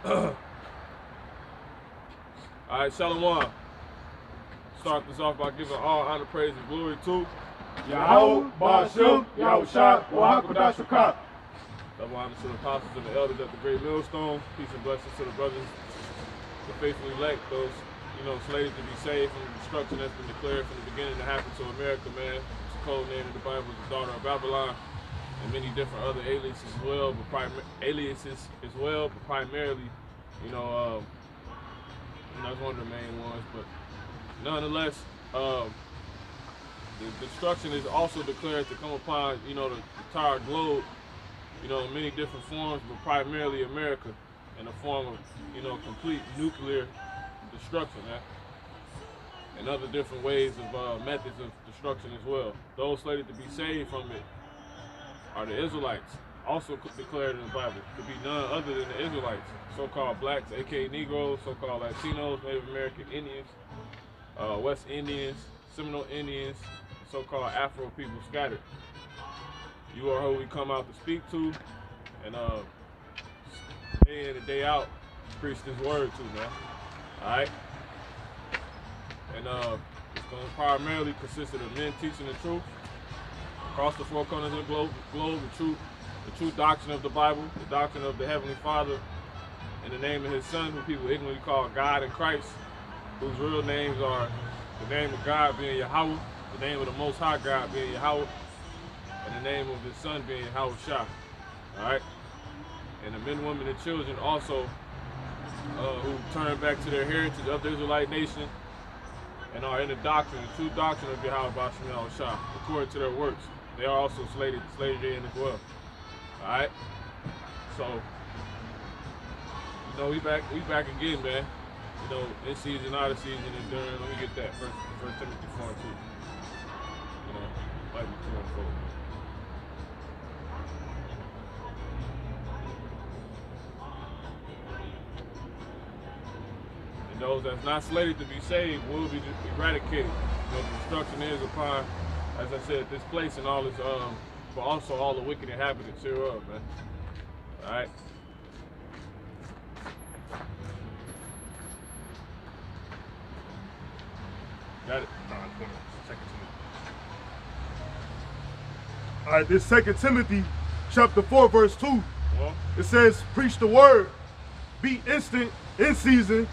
All right, Shalom. Start this off by giving all honor, praise, and glory to Yahweh, Ba'ashem, Yahushua, Wahakadash Shakah. double honor to the apostles and the elders at the great millstone. Peace and blessings to the brothers, the faithful elect, those, slated to be saved from the destruction that's been declared from the beginning to happen to America, man. It's a code name in the Bible, the daughter of Babylon, and many different other aliases as well, but primarily, that's one of the main ones. But nonetheless, the destruction is also declared to come upon, the entire globe, in many different forms, but primarily America in the form of, complete nuclear destruction, and other different ways of methods of destruction as well. Those slated to be saved from it are the Israelites, also declared in the Bible to be none other than the Israelites, so-called blacks, aka Negroes, so-called Latinos, Native American Indians, West Indians, Seminole Indians, so-called Afro people scattered. You are who we come out to speak to, and day in and day out, preach this word to, man. All right? And it's going to primarily consist of men teaching the truth across the four corners of the globe, the true doctrine of the Bible, the doctrine of the Heavenly Father, in the name of His Son, who people ignorantly call God and Christ, whose real names are the name of God being Yahweh, the name of the Most High God being Yahweh, and the name of His Son being Yahushua. All right? And the men, women, and children also who turn back to their heritage of the Israelite nation and are in the doctrine, the true doctrine of Yahweh Ba'ashem Yahushua, according to their works. They are also slated in as well. All right? So, we back again, man. In season, out of season, and during. Let me get that first Timothy 4 and 2. Might be 2 and 4. And those that's not slated to be saved will be eradicated. The destruction is upon, as I said, this place and all its but also all the wicked inhabitants hereof, man. All right. Got it. All right, this 2 Timothy chapter 4, verse 2. It says, preach the word, be instant, in season,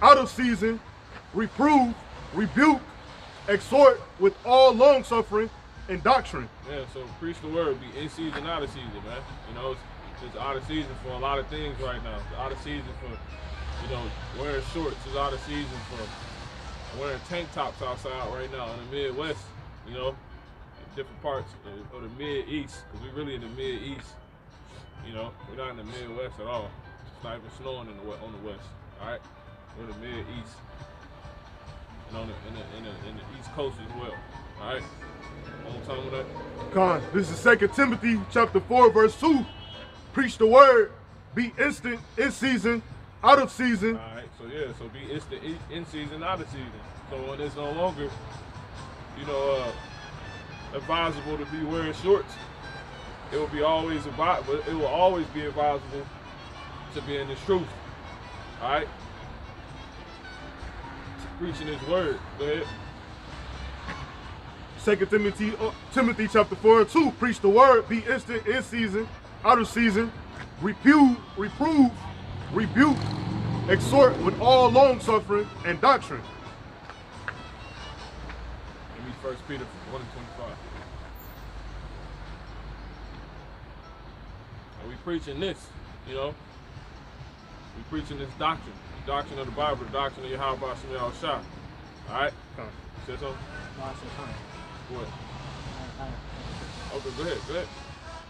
out of season, reprove, rebuke, exhort with all long suffering and doctrine. Yeah, so preach the word, be in season, out of season, man. It's out of season for a lot of things right now. It's out of season for, wearing shorts. It's out of season for wearing tank tops outside right now in the Midwest, in different parts of the Mid-East, because we're really in the Mid-East. We're not in the Midwest at all. It's not even snowing on the West, all right? We're in the Mid-East and in the East Coast as well, all right? One more time with that. Con, this is 2 Timothy chapter 4, verse 2. Preach the word, be instant, in season, out of season. All right, so be instant, in season, out of season. So when it's no longer, advisable to be wearing shorts, it will always be advisable to be in this truth. All right, preaching His word. Go ahead. 2 Timothy chapter 4 and 2. Preach the word, be instant, in season, out of season, reprove, rebuke, exhort with all long suffering and doctrine. Give me 1 Peter 1 and 25. And we preaching this, we preaching this doctrine, the doctrine of the Bible, the doctrine of Yahweh Ba'ashem Yahushua. All right? Say something? What? Okay, go ahead.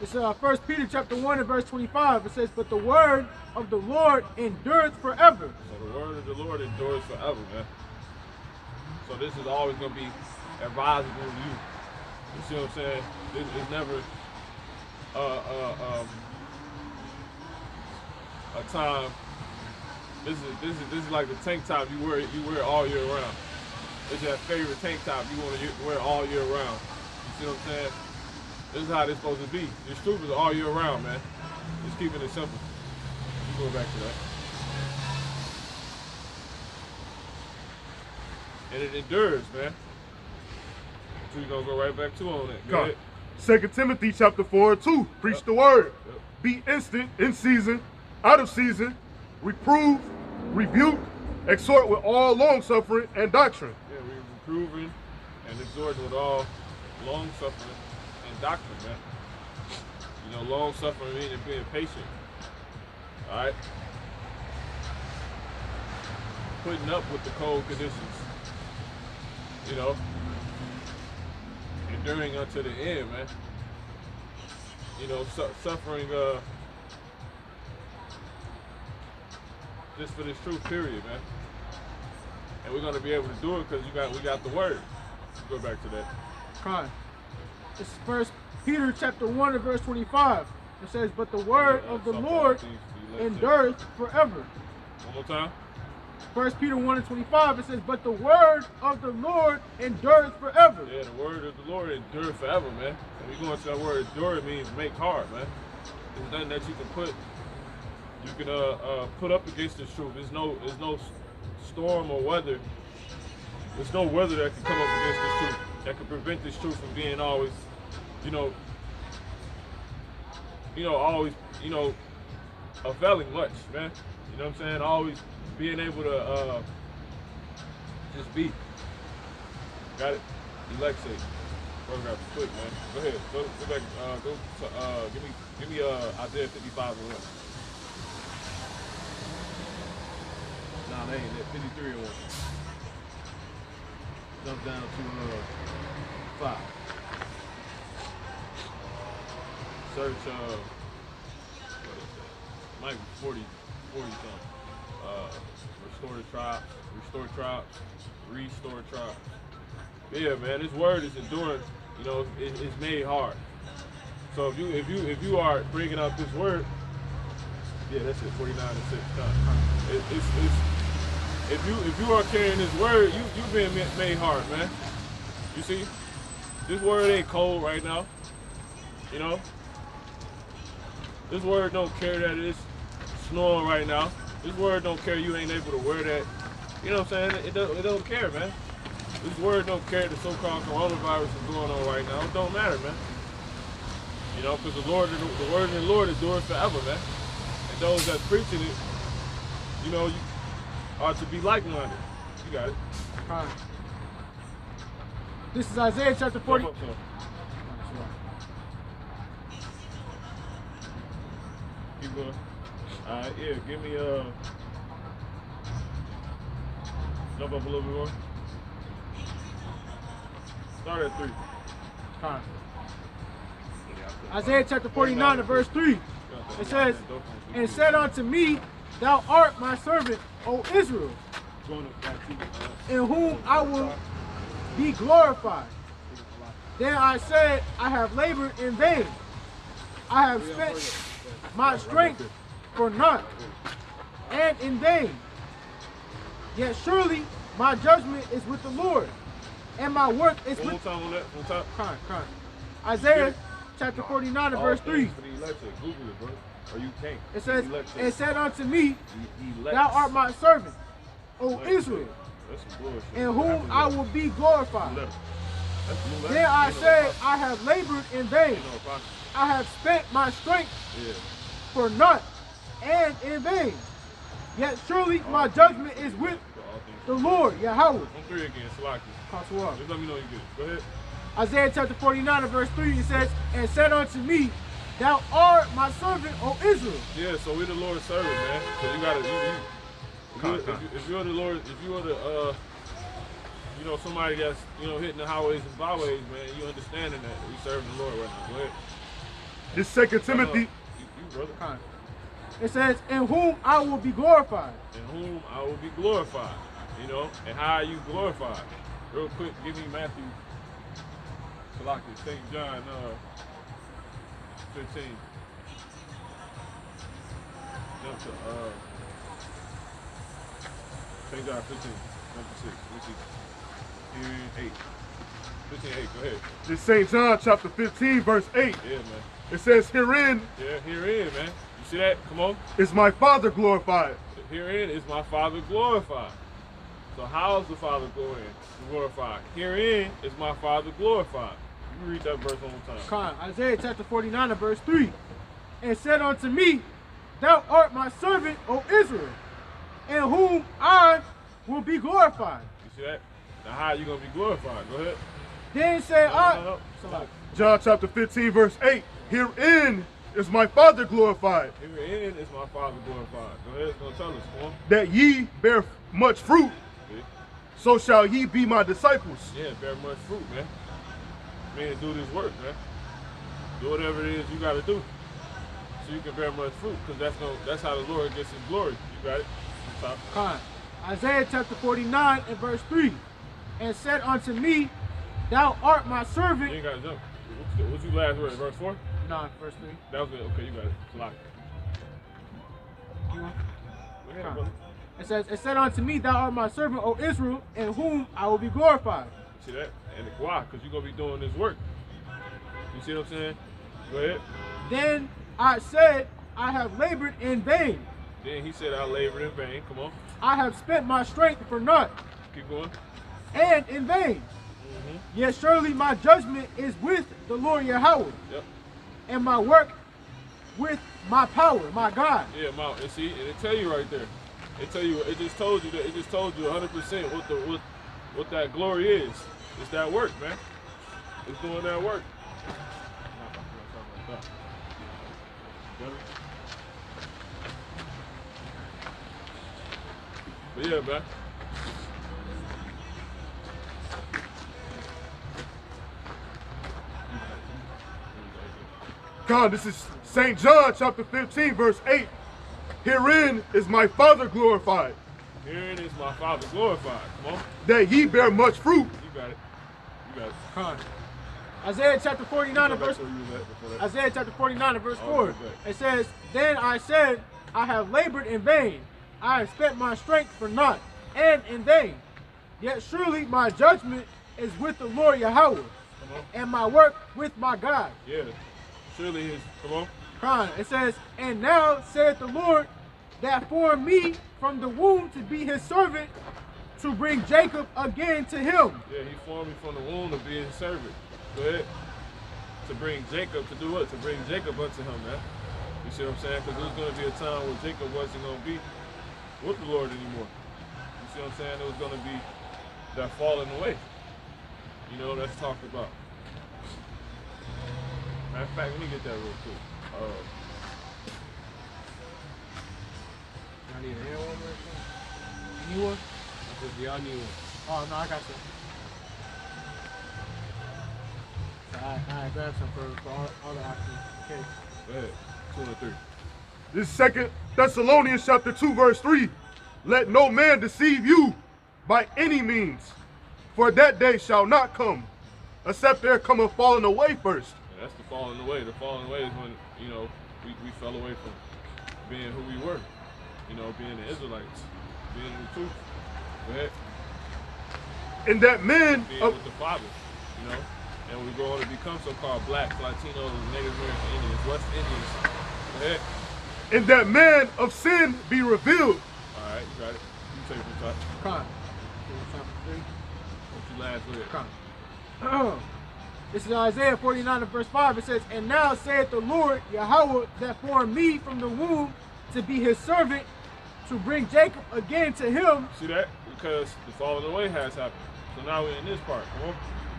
It's 1 Peter chapter 1 and verse 25. It says, but the word of the Lord endureth forever. So the word of the Lord endures forever, man. So this is always going to be advisable to you. You see what I'm saying? This is never a time. This is like the tank top you wear all year round. It's your favorite tank top you want to wear all year round. You see what I'm saying? This is how this supposed to be. This truth is all year round, man. Just keeping it simple. You go back to that. and it endures, man. So we're gonna go right back to on it. Go ahead. 2 Timothy chapter 4:2. Preach the word. Be instant, in season, out of season, reprove, rebuke, exhort with all long suffering and doctrine. Yeah, we're reproving and exhorting with all long suffering and doctrine, man. You know, long suffering meaning being patient. All right. Putting up with the cold conditions. You know, enduring unto the end, man. You know, suffering just for this truth, period, man. And we're gonna be able to do it because we got the word. Let's go back to that. Fine. It's 1 Peter chapter 1 and verse 25. It says, but the word of the Lord endures forever. One more time. 1 Peter 1 and 25, it says, but the word of the Lord endures forever. Yeah, the word of the Lord endures forever, man. And we go into that word endure, it means make hard, man. There's nothing that you can put up against this truth. There's no storm or weather. There's no weather that can come up against this truth that can prevent this truth from being always, always, availing much, man. You know what I'm saying? Always being able to just be. Got it? Elexate. Photograph is quick, man. Go ahead. Go back. Give me Isaiah 55 and 1. Nah, that ain't that. 53 and 1. Jump down to 5. Search what is that? Might be 40 something. Restore tribes. Yeah, man, this word is enduring. You know, it's made hard. So if you are bringing up this word, yeah, that's it. 49 and 6. If you are carrying this word, you being made hard, man. You see, this word ain't cold right now. You know, this word don't care that it's snowing right now. This word don't care you ain't able to wear that. You know what I'm saying? It don't care, man. This word don't care the so-called coronavirus is going on right now. It don't matter, man. You know, because the word of the Lord endures forever, man. And those that's preaching it, you know, you are to be like-minded. You got it. All right. This is Isaiah chapter 40. Keep going. Alright, yeah, give me jump up a little bit more. Start at 3. All right. Isaiah chapter 49 and verse 3. It says, and said unto me, thou art my servant, O Israel, in whom I will be glorified. Then I said, I have labored in vain. I have spent my strength for naught and in vain. Yet surely my judgment is with the Lord, and my work is with... One time on that, one time. Come. Isaiah chapter 49 and verse 3. Google it, bro. Or you can't. It says, and said unto me, thou art my servant, O Israel, in whom I will be glorified. Then I said, I have labored in vain. I have spent my strength for naught and in vain. Yet surely my judgment is with the Lord, Yahweh. On 3 again, Salaki. Just let me know you get it. Go ahead. Isaiah chapter 49 and verse 3, it says, and said unto me, thou art my servant, O Israel. Yeah, so we're the Lord's servant, man. So you gotta, if you're the Lord, if you are the, somebody that's, hitting the highways and byways, man, you understanding that we serving the Lord right now. Go ahead. This 2 Timothy. You brother. It says, in whom I will be glorified. In whom I will be glorified. And how are you glorified? Real quick, give me Matthew, St. John 15. Jump to St. John 15, jump to 6. Let me see. Here, 8. 15:8. Go ahead. This St. John chapter 15, verse 8. Yeah, man. It says, herein. Yeah, herein, man. You see that? Come on. Is my Father glorified. Herein is my Father glorified. So how is the Father glorified? Herein is my Father glorified. You read that verse one more time. Con, Isaiah chapter 49 and verse 3. And said unto me, Thou art my servant, O Israel, in whom I will be glorified. You see that? Now how are you going to be glorified? Go ahead. Then said No. John chapter 15, verse 8. Herein is my Father glorified. Herein is my Father glorified. Go ahead, it's going to tell us. Come on. That ye bear much fruit, See? so shall ye be my disciples. Yeah, bear much fruit, man. Man, do this work, man. Do whatever it is you got to do, so you can bear much fruit, because that's how the Lord gets His glory. You got it? Con, Isaiah chapter 49 and verse 3. And said unto me, Thou art my servant. You ain't got to jump. What's your last word? Verse 4? No, verse 3. That was it. Okay, you got it. It's locked. Go ahead, brother. It said unto me, Thou art my servant, O Israel, in whom I will be glorified. See that? And why? Because you're going to be doing this work. You see what I'm saying? Go ahead. Then I said, I have labored in vain. Then he said, I labored in vain. Come on. I have spent my strength for naught. Keep going. And in vain. Yet surely my judgment is with the Lord Yahweh. Yep. And my work with my power, my God. Yeah, and see, and it tell you right there. It just told you 100% what that glory is. It's that work, man. It's doing that work. But yeah, man. God, this is St. John chapter 15, verse 8. Herein is my Father glorified. Herein is my Father glorified. Come on. That ye bear much fruit. You got it. You got it. Con. Isaiah chapter 49 and verse Isaiah chapter 49 and verse 4. It says, Then I said, I have labored in vain. I have spent my strength for naught, and in vain. Yet surely my judgment is with the Lord Yahweh, and my work with my God. Yeah. Surely his, come on. Con. It says, And now saith the Lord that formed me from the womb to be his servant, to bring Jacob again to him. Yeah, he formed me from the womb to be his servant. Go ahead. To bring Jacob, to do what? To bring Jacob unto him, man. You see what I'm saying? Because there's going to be a time where Jacob wasn't going to be with the Lord anymore. You see what I'm saying? It was going to be that falling away. You know, that's talked about. Matter of fact, let me get that real quick. I need a hand warmer or something? You need one? Y'all need one. Oh, no, I got some. I grabbed some for all the options. Okay. Go ahead. 2 and 3. This is 2 Thessalonians chapter 2, verse 3. Let no man deceive you by any means, for that day shall not come, except there come a falling away first. Yeah, that's the falling away. The falling away is when, you know, we fell away from being who we were. You know, being the Israelites, being the truth. Go ahead. And that men being with the Father, you know, and we go on to become so-called blacks, Latinos, Native American Indians, West Indians. Go ahead. And that man of sin be revealed. All right, you got it. You take it from top. Con. What's your last word? Con. This is Isaiah 49 and verse 5. It says, And now saith the Lord Yahweh that formed me from the womb to be his servant, to bring Jacob again to him. See that? Because the falling away has happened. So now we're in this part. Come on.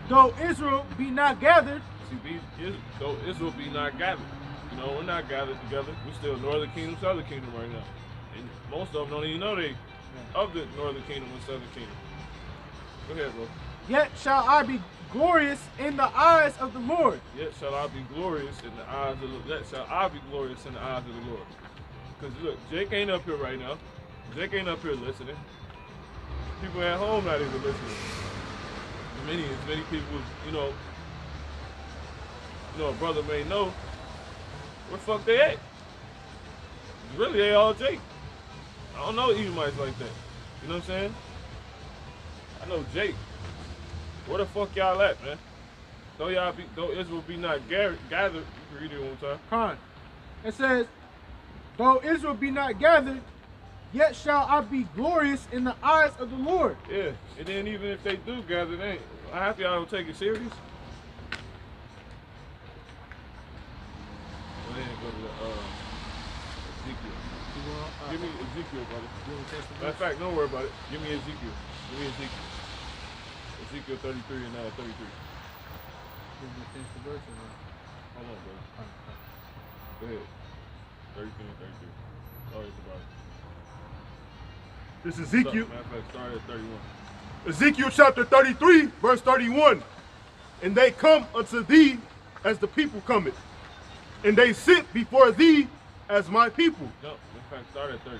Though Israel be not gathered. See, though Israel be not gathered. You know, we're not gathered together. We're still Northern Kingdom, Southern Kingdom right now. And most of them don't even know they of the Northern Kingdom and Southern Kingdom. Go ahead, bro. Yet shall I be glorious in the eyes of the Lord. Yet shall I be glorious in the eyes of the Yet shall I be glorious in the eyes of the Lord. Because look, Jake ain't up here right now. Jake ain't up here listening. People at home not even listening. Many people, you know, a brother may know where the fuck they at. Really, they all Jake. I don't know Edomites like that. You know what I'm saying? I know Jake. Where the fuck y'all at, man? Though Israel be not gathered. You can read it one time. Con. It says, Though Israel be not gathered, yet shall I be glorious in the eyes of the Lord. Yeah, and then even if they do gather, they ain't. I hope y'all don't take it serious. Go ahead and go to the Ezekiel. Give me Ezekiel, brother. Matter of fact, don't worry about it. Give me Ezekiel. Give me Ezekiel. Ezekiel 33 and 33. Finish the verse or not? Hold on, brother. Go ahead. 33 and 33. Sorry about it. This is Ezekiel. Matter of fact, start at 31. Ezekiel chapter 33, verse 31. And they come unto thee as the people cometh, and they sit before thee as my people. Yep, in fact, start at 30.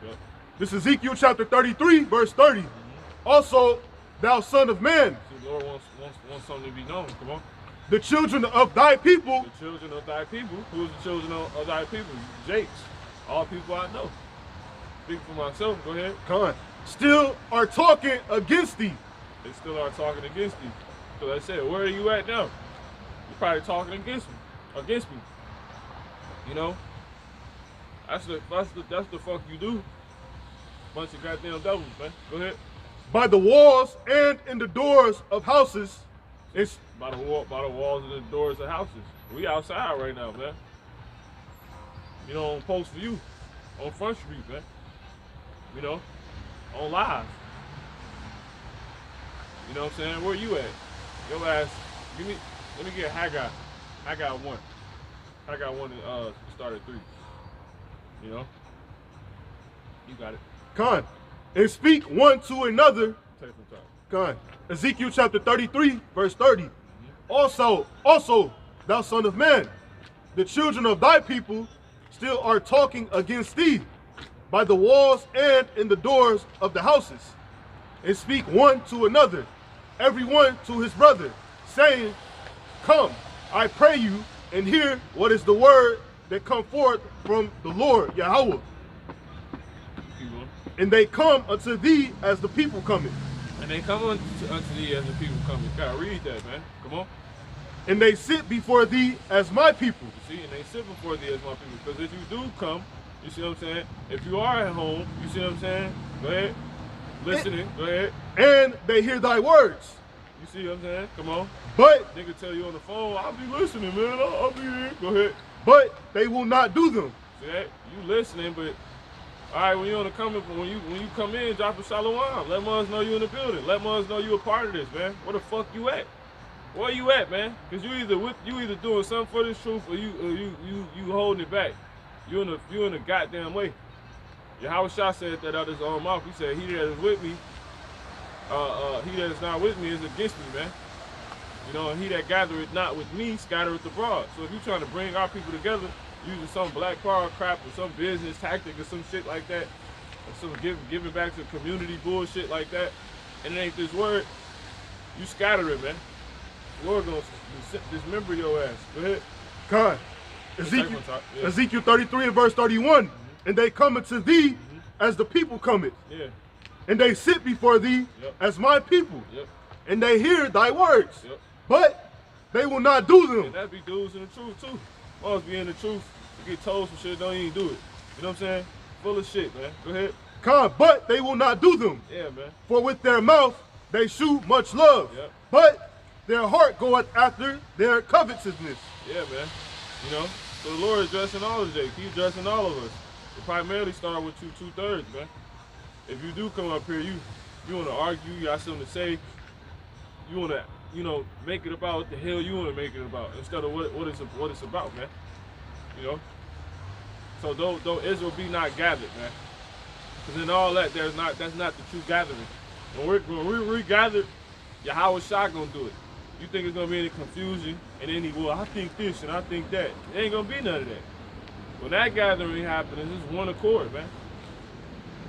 Yep. This is Ezekiel chapter 33, verse 30. Also, thou son of man, See, the Lord wants something to be known. Come on. the children of thy people, The children of thy people. Who is the children of thy people? Jake's. All people I know. Speak for myself. Go ahead. still are talking against thee. They still are talking against thee. So I said, where are you at now? You're probably talking against me. You know? That's the fuck you do. Bunch of goddamn devils, man. Go ahead. By the walls and in the doors of houses. It's By the walls and the doors of houses. We outside right now, man. You know, on Post View, on Front Street, man. You know, on live. You know what I'm saying? Where you at? Your ass. Let me get Haggai 1. Haggai 1 and start at 3. You know? You got it. and speak one to another. Take some time. Ezekiel chapter 33, verse 30. Also, thou son of man, the children of thy people still are talking against thee by the walls and in the doors of the houses, and speak one to another, every one to his brother, saying, Come, I pray you, and hear what is the word that come forth from the Lord Yahweh. And they come unto thee as the people coming. And they come unto thee as the people coming. You gotta read that, man. Come on. And they sit before thee as my people. You see, and they sit before thee as my people. Because if you do come, you see what I'm saying? If you are at home, you see what I'm saying? Go ahead. Listening, go ahead. And they hear thy words. You see what I'm saying? Come on. But Nigga tell you on the phone, I'll be listening, man. I'll be here. Go ahead. but they will not do them. See that? You listening, but all right, when you when you come in, drop a shalom. Let us know you in the building. Let us know you a part of this, man. Where the fuck you at? Where you at, man? Cause you either doing something for this truth or you holding it back. You in the goddamn way. Yahweh Shah said that out of his own mouth. He said, "He that is with me, he that is not with me is against me, man." You know, and he that gathereth not with me scattereth abroad. So if you're trying to bring our people together using some black power crap or some business tactic or some shit like that, or some giving back to community bullshit like that, and it ain't this word, you scatter it, man. The Lord gonna dismember your ass. Go ahead. God. Ezekiel 33 and verse 31. And they come unto thee as the people cometh. Yeah. And they sit before thee as my people. Yep. And they hear thy words. Yep. But they will not do them. And that be dudes in the truth too. Always be in the truth. You get told some shit, don't even do it. You know what I'm saying? Full of shit, man. Go ahead. God, but they will not do them. Yeah, man. For with their mouth they shew much love. Yep. But their heart goeth after their covetousness. Yeah, man. You know? So the Lord is addressing all of Jake. He's addressing all of us. It primarily start with you 2/3, man. If you do come up here, you want to argue, you got something to say, you want to, you know, make it about what the hell you want to make it about instead of what it's about, man. You know? So don't Israel be not gathered, man. Because in all that, that's not the true gathering. When we regather, Yahweh Shah gonna do it. You think it's gonna be any confusion and any, well, I think this and I think that. It ain't gonna be none of that. When that gathering happens, it's one accord, man.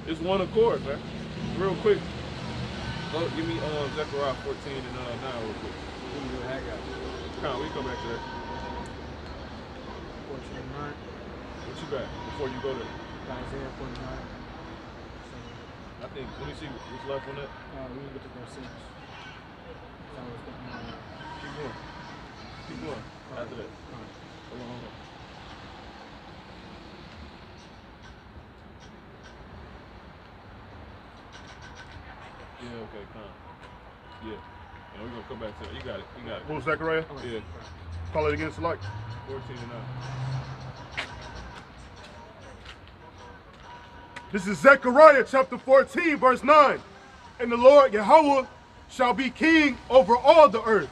It's one accord, man. Real quick. Go give me Zechariah 14 and 9 real quick. Come on, we come back to that. 14 and 9. What you got before you go there? Isaiah 49. I think, let me see what's left on that. We can get to verse 6. Keep going. Keep going. After that. Hold on. Yeah, okay, come. Yeah. And we're going to come back to that. You got it. You got it. What was Zechariah? Yeah. Call it again, select. 14 and 9. This is Zechariah chapter 14, verse 9. And the Lord Yahweh shall be king over all the earth.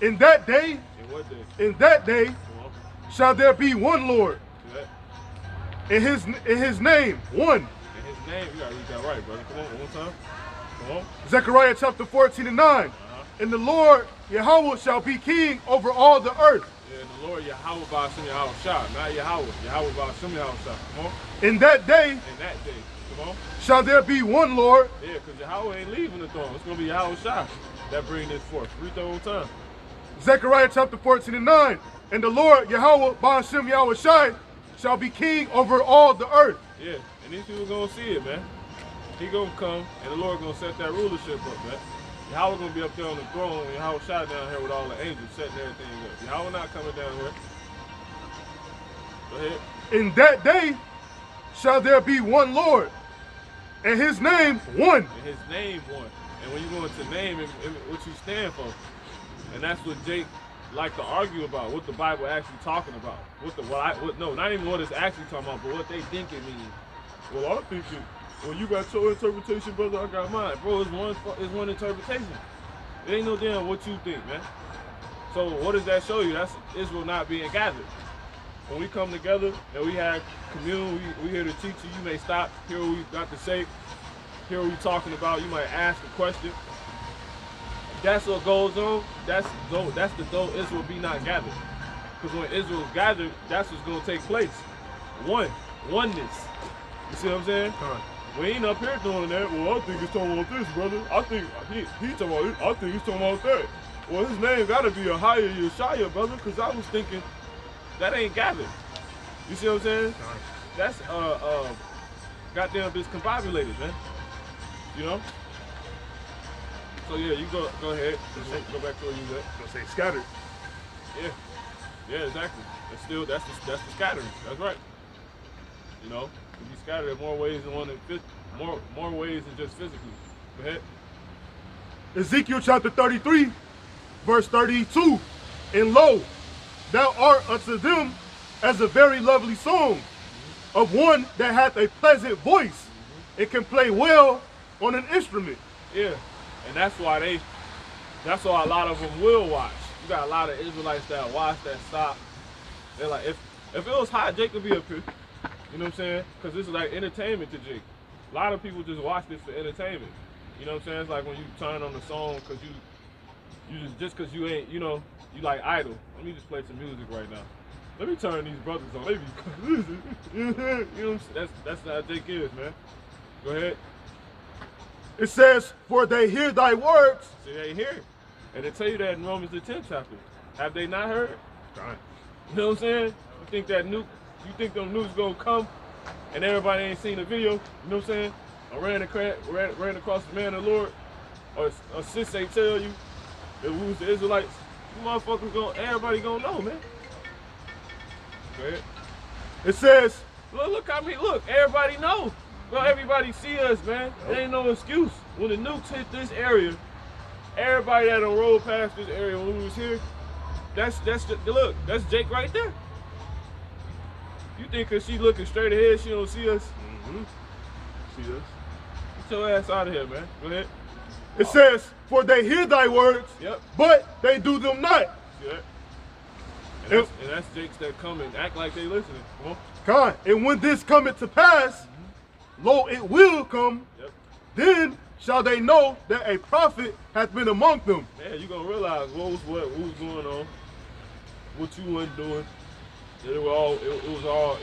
In that day, in that day, shall there be one Lord. In his name, one. In his name, you gotta read that right, brother. Come on, one more time. Come on. Zechariah chapter 14 and 9. And the Lord Yahweh shall be king over all the earth. Yeah, and the Lord Yahweh by Hashem Yahweh Shah, not Yahweh. Yahweh by Hashem Yahweh Shah. Come on. In that day, come on. Shall there be one Lord. Yeah, because Yahweh ain't leaving the throne. It's gonna be Yahweh Shah that bring this forth. Read the whole time. Zechariah chapter 14 and 9. And the Lord Yahweh by Hashem Yahweh Shai shall be king over all the earth. Yeah, and these people gonna see it, man. He gonna come, and the Lord gonna set that rulership up, man. Yahweh gonna be up there on the throne, and Yahweh Shai down here with all the angels setting everything up. Yahweh not coming down here. Go ahead. In that day shall there be one Lord, and his name one. And his name one. And when you go into name and what you stand for, and that's what Jake like to argue about, what the Bible actually talking about. No, not even what it's actually talking about, but what they think it means. Well, I think it, well, you got your interpretation, brother, I got mine. Bro, it's one interpretation. It ain't no damn what you think, man. So what does that show you? That's Israel not being gathered. When we come together and we have commune, we here to teach you. You may stop, hear what we got to say, hear what we talking about. You might ask a question. That's what goes on. That's the though Israel be not gathered. Because when Israel's gathered, that's what's gonna take place. Oneness. You see what I'm saying? We ain't up here doing that. Well, I think he's talking about this, brother. I think he talking about it. I think he's talking about that. Well, his name gotta be a higher Yeshaya, brother, because I was thinking that ain't gathered. You see what I'm saying? That's goddamn discombobulated, man. You know? So yeah, you go ahead. Go back to where you at. Gonna say scattered. Yeah, exactly. That's the scattering. That's right. You know, to be scattered in more ways than more ways than just physically. Go ahead. Ezekiel chapter 33, verse 32. And lo, thou art unto them as a very lovely song of one that hath a pleasant voice and can play well on an instrument. Yeah. And that's why a lot of them will watch. You got a lot of Israelites that watch, that stop. They're like, if it was hot, Jake would be up here. You know what I'm saying? Because this is like entertainment to Jake. A lot of people just watch this for entertainment. You know what I'm saying? It's like when you turn on the song because just because you ain't, you know, you like Idol. Let me just play some music right now. Let me turn these brothers on. They be, you know what I'm saying? That's how Jake is, man. Go ahead. It says, for they hear thy words. See, they hear it. And they tell you that in Romans the 10th chapter. Have they not heard? Right. You know what I'm saying? You think them nukes gonna come and everybody ain't seen the video? You know what I'm saying? I ran across the man of the Lord, or sis they tell you that we was the Israelites. You motherfuckers everybody gonna know, man. Go ahead. It says, look, everybody know. Well, everybody see us, man. There ain't no excuse. When the nukes hit this area, everybody that done rolled past this area when we was here, that's Jake right there. You think cause she looking straight ahead, she don't see us? See us. Get your ass out of here, man. Go ahead. It says, for they hear thy words, yep, but they do them not. See that? And that's Jakes that come and act like they listening. Come on. God, and when this cometh to pass, lo, it will come. Yep. Then shall they know that a prophet hath been among them. Man, you gonna realize what was going on, what you wasn't doing. That it was all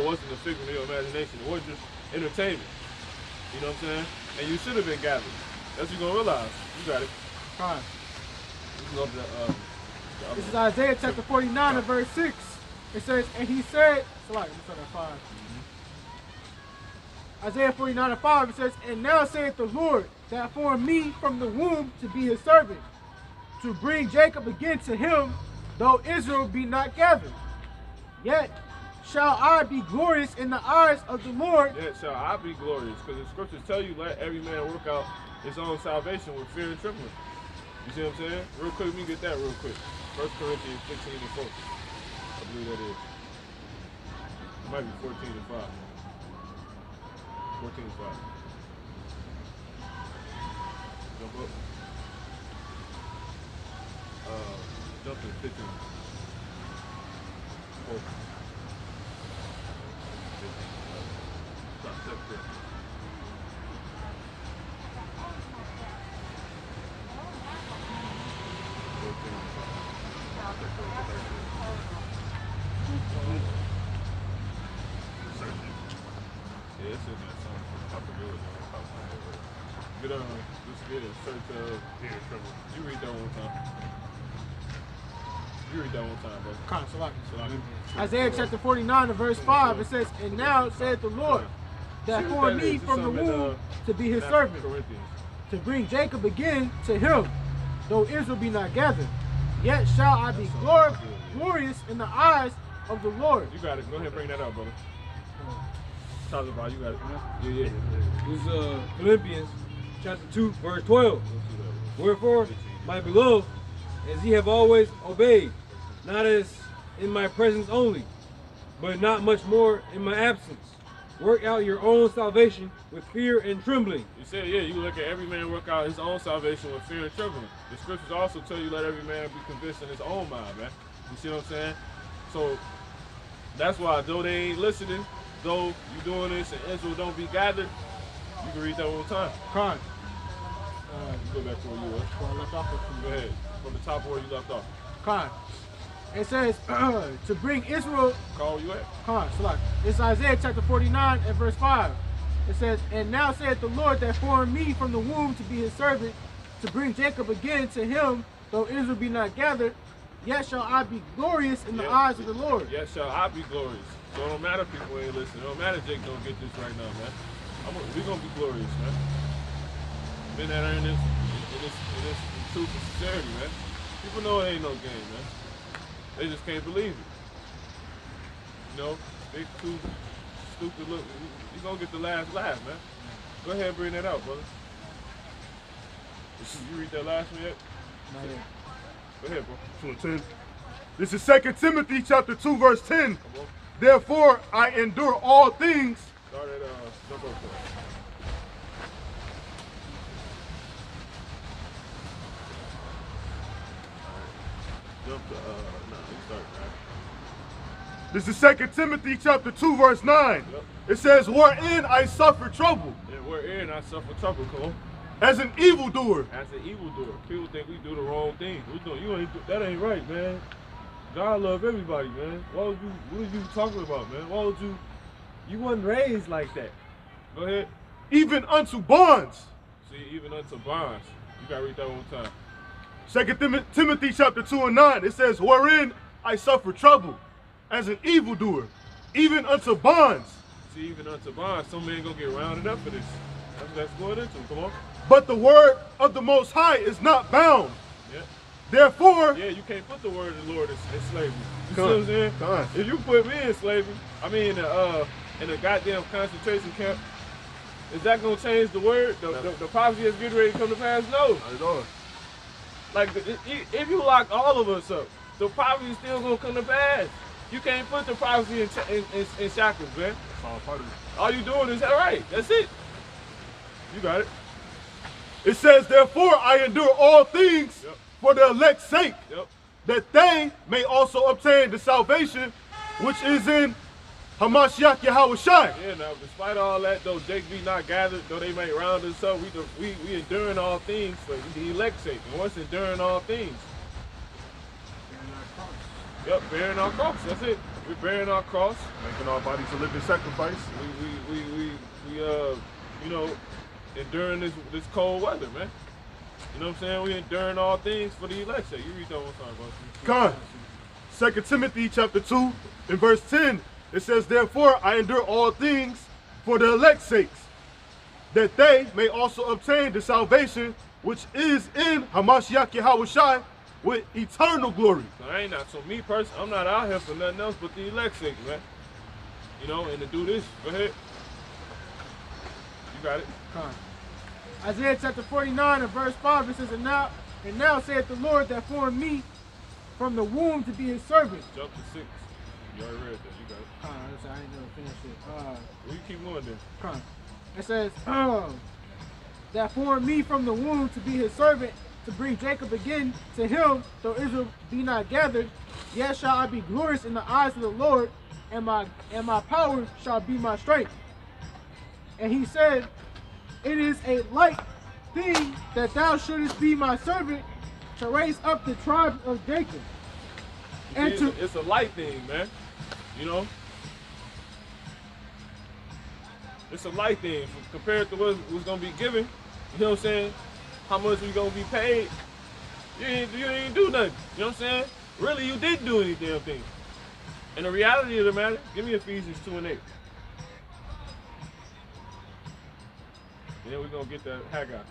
wasn't a figment of your imagination. It was just entertainment. You know what I'm saying? And you should have been gathered. That's what you're gonna realize. You got it. Fine. This is Isaiah chapter 49 and verse 6. It says, and he said, let me start at 5. Isaiah 49 and 5, it says, and now saith the Lord, that formed me from the womb to be his servant, to bring Jacob again to him, though Israel be not gathered. Yet shall I be glorious in the eyes of the Lord. Yet shall I be glorious. Because the scriptures tell you, let every man work out his own salvation with fear and trembling. You see what I'm saying? Real quick, let me get that real quick. 1 Corinthians 15 and 4. I believe that is. It might be 14 and 5. 14 and 5. Jump up. Jump to 15. 4. 15. Stop, step there. Yeah, it's in there. I forget what it was. Let's get a search of fear and trembling. You read that one time. You read that one time, bro. Isaiah chapter 49 and verse 5, it says, and now saith the Lord, that formed me from the womb to be his servant, to bring Jacob again to him, though Israel be not gathered. Yet shall I be glorious in the eyes of the Lord. You got it. Go ahead and bring that up, brother. Talk about you got it. Yeah. This is Philippians chapter 2, verse 12. Wherefore, my beloved, as ye have always obeyed, not as in my presence only, but not much more in my absence. Work out your own salvation with fear and trembling. You said, yeah, you look at every man work out his own salvation with fear and trembling. The scriptures also tell you let every man be convinced in his own mind, man. You see what I'm saying? So that's why, though they ain't listening, though you doing this and Israel don't be gathered, you can read that one time. Con. You go back to where you were. Go ahead. From the top of where you left off. Con. It says, to bring Israel. Call you at? Con, select. It's Isaiah chapter 49 and verse 5. It says, and now saith the Lord that formed me from the womb to be his servant, to bring Jacob again to him, though Israel be not gathered. Yet shall I be glorious in the eyes of the Lord. Yet shall I be glorious. So it don't matter if people ain't listening. It don't matter if Jake don't get this right now, man. We're going to be glorious, man. Men that are in this truth and sincerity, man. People know it ain't no game, man. They just can't believe it. You know, they too stupid look. You gonna get the last laugh, man. Go ahead and bring that out, brother. You read that last one yet? Not yet. Go ahead, bro. 10. This is 2 Timothy chapter 2, verse 10. Therefore I endure all things. Start at jump up there. Jump to no, you start, man. This is 2 Timothy chapter 2, verse 9. Yep. It says, wherein I suffer trouble. Yeah, wherein I suffer trouble, come on. As an evildoer. As an evildoer. People think we do the wrong thing. That ain't right, man. God love everybody, man. What are you talking about, man? You wasn't raised like that. Go ahead. Even unto bonds. See, even unto bonds. You gotta read that one time. 2 Timothy chapter 2 and 9, it says, wherein I suffer trouble as an evildoer, even unto bonds. See, even unto bonds, some men gonna get rounded up for this. That's what that's going into. Come on. But the word of the Most High is not bound. Yeah. Therefore, yeah, you can't put the word of the Lord in slavery. You see what I'm saying? If you put me in slavery, I mean in a goddamn concentration camp, is that gonna change the word? The prophecy that's getting ready to come to pass? No. Not at all. Like, if you lock all of us up, the prophecy is still gonna come to pass. You can't put the prophecy in shackles, man. That's all part of it. All you doing is, all right, that's it. You got it. It says, therefore I endure all things for the elect's sake, that they may also obtain the salvation which is in Hamashiach Yahushai. Yeah, now, despite all that, though Jake be not gathered, though they may round us up, we enduring all things for the elect's sake. And what's enduring all things? Yep, bearing our cross. That's it. We're bearing our cross, Making our bodies a living sacrifice. We you know, enduring this cold weather, man. You know what I'm saying? We enduring all things for the elect's sake. You read that one time, bro. 2 Timothy chapter 2 and verse 10. It says, therefore I endure all things for the elect's sakes, that they may also obtain the salvation which is in Hamashiach Yahushai with eternal glory. So me personally, I'm not out here for nothing else but the elect's sake, man. You know, and to do this. Go ahead. You got it. Isaiah chapter 49 and verse 5, it says, and now saith the Lord that formed me from the womb to be his servant. Jump to 6. You already read that. You got it. I ain't never finished it. Well, you keep going then. It says, that formed me from the womb to be his servant, to bring Jacob again to him, though Israel be not gathered. Yet shall I be glorious in the eyes of the Lord, and my power shall be my strength. And he said, it is a light thing that thou shouldest be my servant, to raise up the tribe of Jacob. And it's a light thing, man. You know? It's a light thing compared to what's going to be given. You know what I'm saying? How much we going to be paid? You ain't do nothing. You know what I'm saying? Really, you didn't do any damn thing. And the reality of the matter, give me Ephesians 2 and 8. And then we're going to get that Haggai.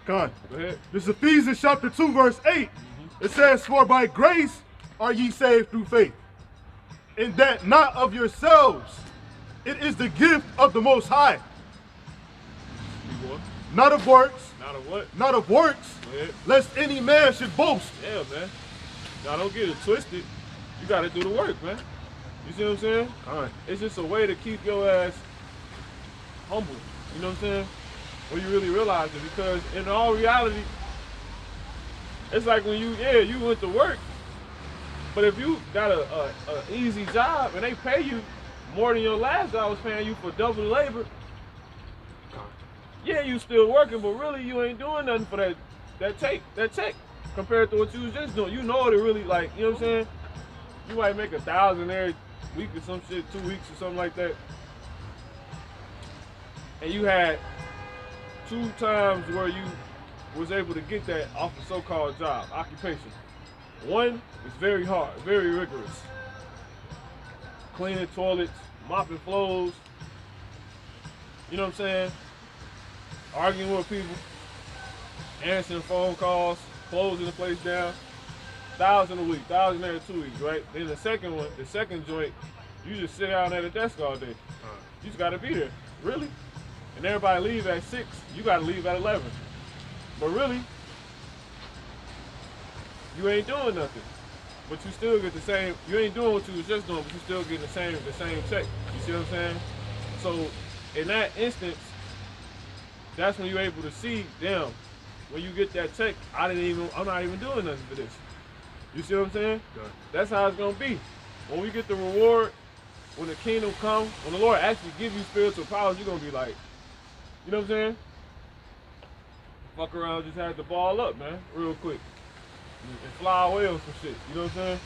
Go ahead. This is Ephesians chapter 2, verse 8. It says, for by grace are ye saved through faith, and that not of yourselves. It is the gift of the Most High. Not of works. Not of what? Not of works. Lest any man should boast. Yeah, man. Now don't get it twisted. You got to do the work, man. You see what I'm saying? All right. It's just a way to keep your ass humble. You know what I'm saying? When you really realize it, because in all reality, it's like when you went to work, but if you got a easy job and they pay you more than your last job was paying you for double the labor, yeah, you still working, but really you ain't doing nothing for that check compared to what you was just doing. You know what it really like, you know what I'm saying? You might make 1,000 every week or some shit, 2 weeks or something like that. And you had 2 times where you was able to get that off a so-called job, occupation. One is very hard, very rigorous. Cleaning toilets, mopping floors, you know what I'm saying? Arguing with people, answering phone calls, closing the place down. 1,000 a week, 1,000 every 2 weeks, right? Then the second one, the second joint, you just sit down at a desk all day. You just gotta be there, really. And everybody leave at 6, you gotta leave at 11. But really, you ain't doing nothing. But you still get the same, you ain't doing what you was just doing, but you still getting the same check. You see what I'm saying? So in that instance, that's when you're able to see, damn, when you get that check, I'm not even doing nothing for this. You see what I'm saying? Okay. That's how it's gonna be. When we get the reward, when the kingdom comes, when the Lord actually gives you spiritual powers, you're gonna be like, you know what I'm saying? Fuck around, just had the ball up, man, real quick. And fly away on some shit, you know what I'm saying?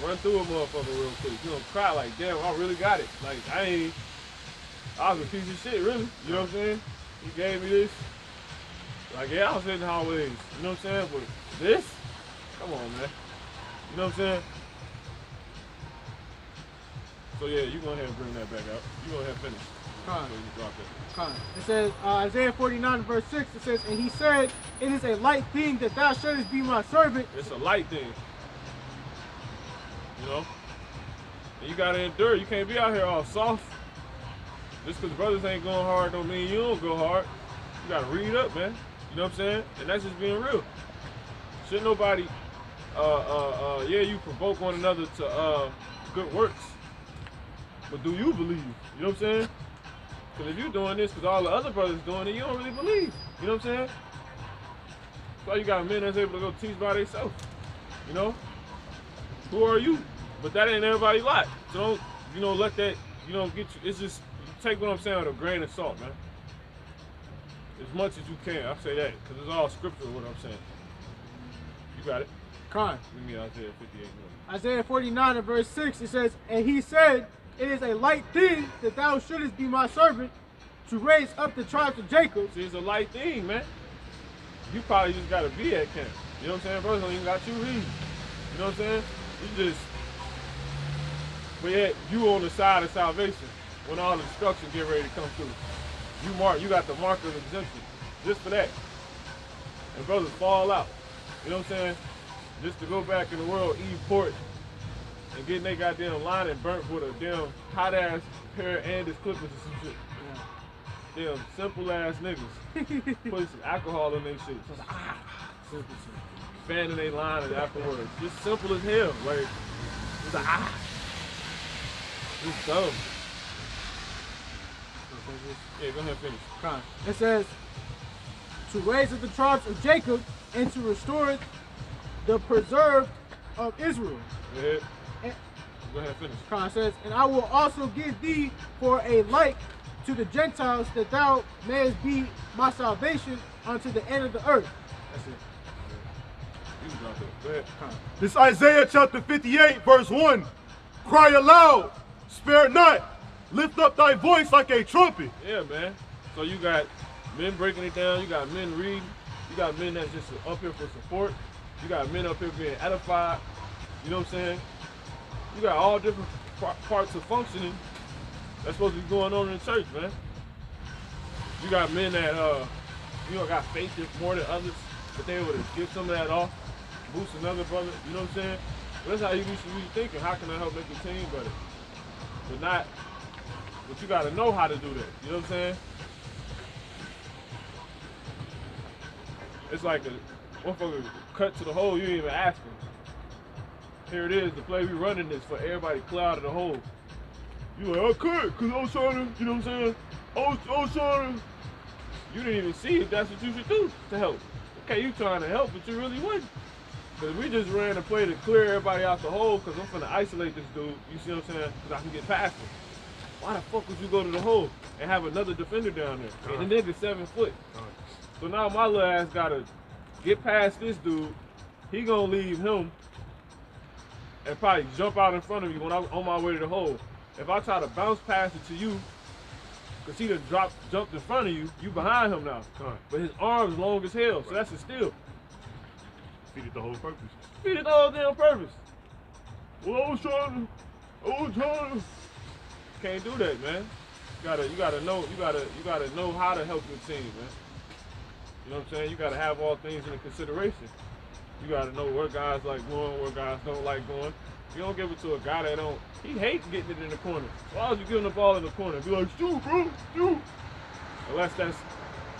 Run through a motherfucker real quick. You don't cry like, damn, I really got it. Like, I was a piece of shit, really. You know what I'm saying? He gave me this. Like, yeah, I was in the hallways, you know what I'm saying? But this, come on, man. You know what I'm saying? So yeah, you go ahead and bring that back out. You go ahead and finish. So you drop it. It says, Isaiah 49 verse 6, it says, and he said, it is a light thing that thou shouldest be my servant. It's a light thing. You know? And you gotta endure. You can't be out here all soft. Just because brothers ain't going hard don't mean you don't go hard. You gotta read up, man. You know what I'm saying? And that's just being real. Shouldn't nobody, yeah, you provoke one another to good works. But do you believe? You know what I'm saying? Because if you're doing this because all the other brothers doing it, you don't really believe. You know what I'm saying? That's why you got men that's able to go teach by themselves. You know? Who are you? But that ain't everybody's lot. So don't, let that, get you. It's just, take what I'm saying with a grain of salt, man. As much as you can. I say that because it's all scriptural what I'm saying. You got it. Give me Isaiah 58. Isaiah 49 and verse 6, it says, and he said, it is a light thing that thou shouldest be my servant, to raise up the tribes of Jacob. See, it's a light thing, man. You probably just got to be at camp. You know what I'm saying? Brothers don't even got you reading. You know what I'm saying? You just, but yet you on the side of salvation when all the destruction get ready to come through. You got the mark of exemption just for that. And brothers fall out. You know what I'm saying? Just to go back in the world, eat pork, and getting their goddamn line and burnt with a damn hot ass pair of Andis clippers or some shit. Damn simple ass niggas. Putting some alcohol in their shit. So like, simple. Fanning their line and afterwards. Just simple as hell. Like, it's like, It's dumb. Yeah, go ahead and finish. It says, to raise up the tribes of Jacob and to restore the preserved of Israel. Yeah. Go ahead and finish. It says, and I will also give thee for a light to the Gentiles, that thou mayest be my salvation unto the end of the earth. That's it. You can drop it. Go ahead. This is Isaiah chapter 58, verse 1. Cry aloud, spare not, lift up thy voice like a trumpet. Yeah, man. So you got men breaking it down, you got men reading, you got men that's just up here for support, you got men up here being edified, you know what I'm saying? You got all different parts of functioning that's supposed to be going on in the church, man. You got men that, got faith more than others, but they able to give some of that off, boost another brother, you know what I'm saying? That's how you should be thinking. How can I help make the team better? But you got to know how to do that. You know what I'm saying? It's like a motherfucker cut to the hole, you ain't even asking. Here it is, the play we running this for everybody to clear out of the hole. You like, I could, because I was trying to, you know what I'm saying? I was trying to. You didn't even see if that's what you should do to help. Okay, you trying to help, but you really wasn't. Because we just ran a play to clear everybody out the hole because I'm finna isolate this dude, you see what I'm saying? Because I can get past him. Why the fuck would you go to the hole and have another defender down there? And the nigga's 7 foot. So now my little ass gotta get past this dude. He gonna leave him and probably jump out in front of me when I'm on my way to the hole. If I try to bounce past it to you, because he done jumped in front of you, you behind him now. But his arm's long as hell, so that's a steal. Defeated the whole purpose. Defeated the whole damn purpose. Well, I was trying to. Can't do that, man. You gotta know how to help your team, man. You know what I'm saying? You gotta have all things into consideration. You gotta know where guys like going, where guys don't like going. You don't give it to a guy that don't. He hates getting it in the corner. Why would you give him the ball in the corner? Be like, shoot, bro, shoot. Unless that's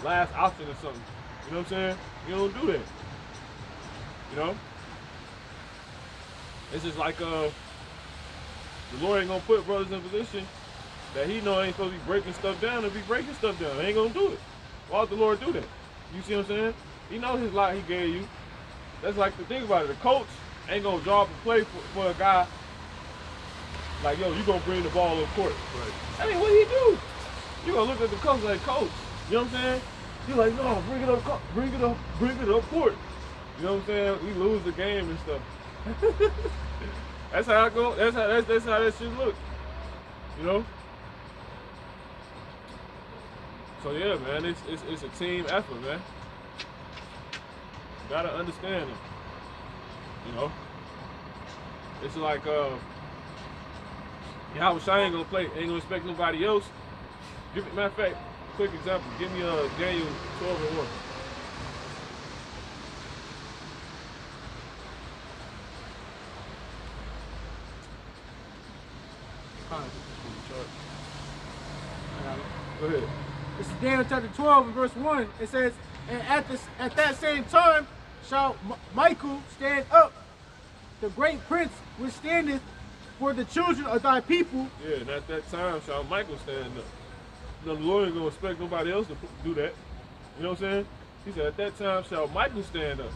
last option or something. You know what I'm saying? You don't do that. You know? It's just like the Lord ain't gonna put brothers in a position that he know ain't supposed to be breaking stuff down and be breaking stuff down. They ain't gonna do it. Why would the Lord do that? You see what I'm saying? He knows his lot he gave you. That's like the thing about it. The coach ain't gonna draw up a play for a guy like, yo, you gonna bring the ball on court. Right. I mean, what he do? You gonna look at the coach like, coach, you know what I'm saying? You're like, no, bring it up court. You know what I'm saying? We lose the game and stuff. That's how I go. That's how that shit look. You know. So yeah, man, it's a team effort, man. You gotta understand it. You know. It's like Yahweh ain't gonna play, ain't gonna expect nobody else. Matter of fact, quick example. Give me Daniel 12:1. Go ahead. This is Daniel chapter 12 and verse 1. It says, and at that same time shall Michael stand up, the great prince which standeth for the children of thy people. Yeah, and at that time shall Michael stand up. You know, the Lord ain't gonna expect nobody else to do that. You know what I'm saying? He said, at that time shall Michael stand up.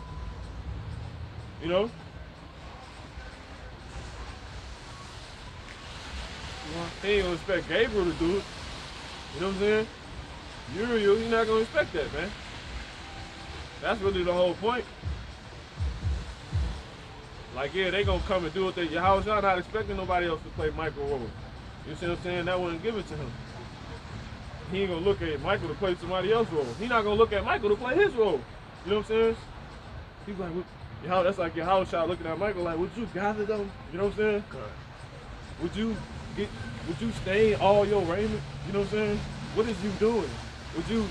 You know? He ain't gonna expect Gabriel to do it. You know what I'm saying? Uriel, you're not gonna expect that, man. That's really the whole point. Like, yeah, they gonna come and do it. Yahweh not expecting nobody else to play Michael role. You see what I'm saying? That wouldn't give it to him. He ain't gonna look at Michael to play somebody else's role. He not gonna look at Michael to play his role. You know what I'm saying? He's like, that's like Yahweh looking at Michael like, would you gather them? You know what I'm saying? Would you stain all your raiment? You know what I'm saying? What is you doing? Would you